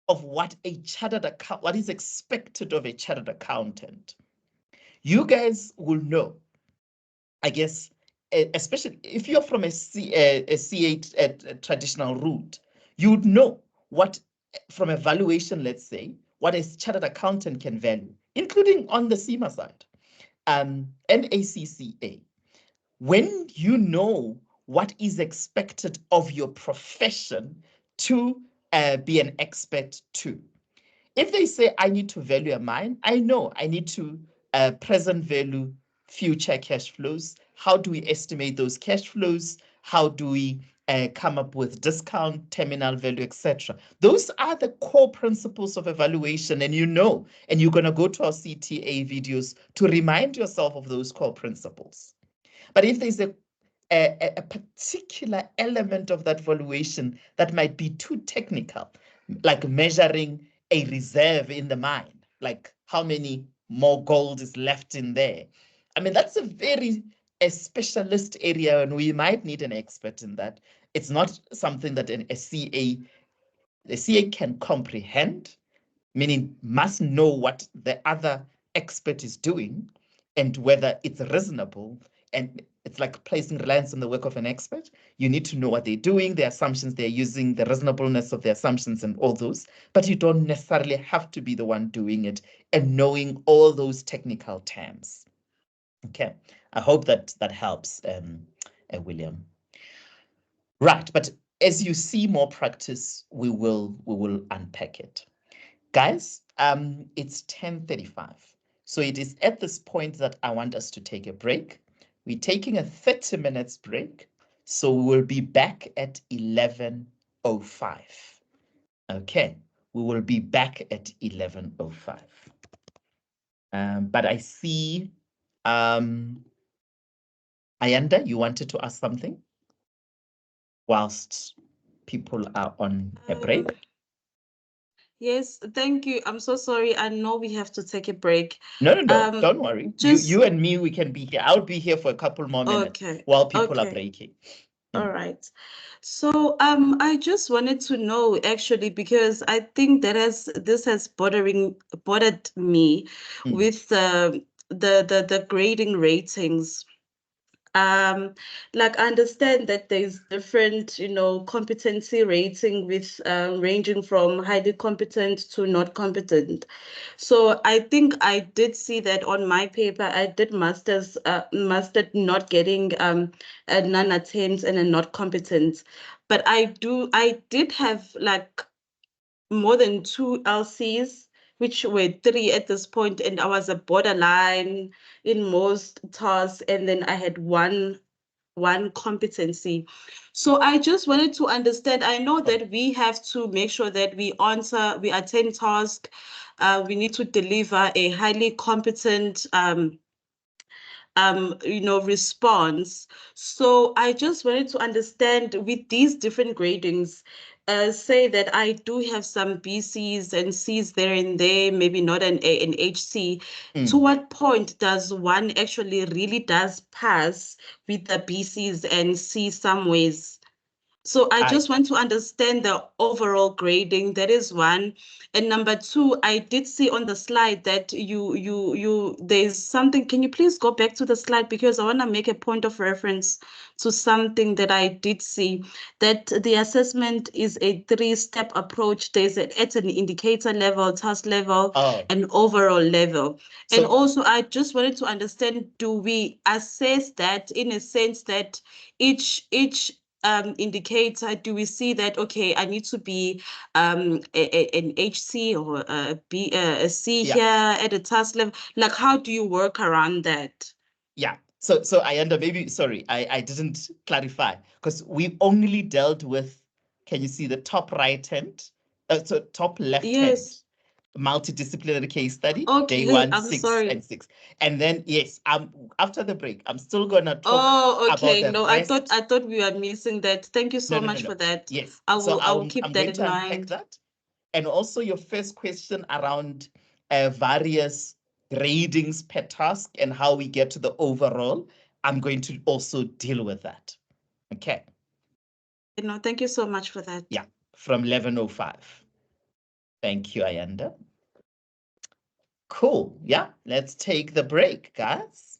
of what is expected of a chartered accountant. You guys will know, I guess, especially if you're from a C8 traditional route, you would know what, from a valuation, let's say, what a chartered accountant can value, including on the CIMA side, NACCA. When you know what is expected of your profession to be an expert too. If they say, I need to value a mine, I know I need to present value future cash flows. How do we estimate those cash flows? How do we come up with discount, terminal value, etc.? Those are the core principles of evaluation, and you're going to go to our CTA videos to remind yourself of those core principles. But if there's a particular element of that valuation that might be too technical, like measuring a reserve in the mine, like how many more gold is left in there. I mean, that's a specialist area, and we might need an expert in that. It's not something that the CA can comprehend, meaning must know what the other expert is doing and whether it's reasonable. And it's like placing reliance on the work of an expert. You need to know what they're doing, the assumptions they're using, the reasonableness of the assumptions and all those, but you don't necessarily have to be the one doing it and knowing all those technical terms. Okay, I hope that helps, William. Right, but as you see more practice, we will unpack it. Guys, it's 10:35. So it is at this point that I want us to take a break. We're taking a 30 minutes break. So we will be back at 11:05. Okay, we will be back at 11:05. But I see, Ayanda, you wanted to ask something whilst people are on a break? Yes, thank you. I'm so sorry. I know we have to take a break. No, don't worry. You and me, we can be here. I'll be here for a couple more minutes while people are breaking. All right. So I just wanted to know, actually, because I think this has bothered me with the grading ratings. Like I understand that there's different, competency rating with ranging from highly competent to not competent. So I think I did see that on my paper. I did mastered not getting a non-attempt and a not competent, but I did have like more than 2 LCs, which were 3 at this point, and I was a borderline in most tasks, and then I had one competency. So I just wanted to understand. I know that we have to make sure that we attend task. We need to deliver a highly competent response. So I just wanted to understand with these different gradings, say that I do have some BCs and Cs there and there, maybe not an HC. To what point does one actually really does pass with the BCs and Cs some ways? So I just want to understand the overall grading. That is one. And number two, I did see on the slide that there's something. Can you please go back to the slide, because I want to make a point of reference to something that I did see, that the assessment is a 3-step approach. There's at an indicator level, task level, and overall level. And also, I just wanted to understand, do we assess that in a sense that each indicator, do we see that, okay, I need to be an HC or a C here at a task level? Like, how do you work around that? Yeah. So Ayanda, maybe, sorry, I didn't clarify, because we only dealt with, can you see the top right hand, so top left hand, multidisciplinary case study, day 1, 6, and 6. And then, yes, after the break, I'm still gonna talk about the rest. I thought we were missing that. Thank you so much for that. Yes. I will keep that in mind. That. And also your first question around various gradings per task and how we get to the overall, I'm going to also deal with that. Okay. No, thank you so much for that. Yeah, from 11:05. Thank you, Ayanda. Cool. Yeah, let's take the break, guys.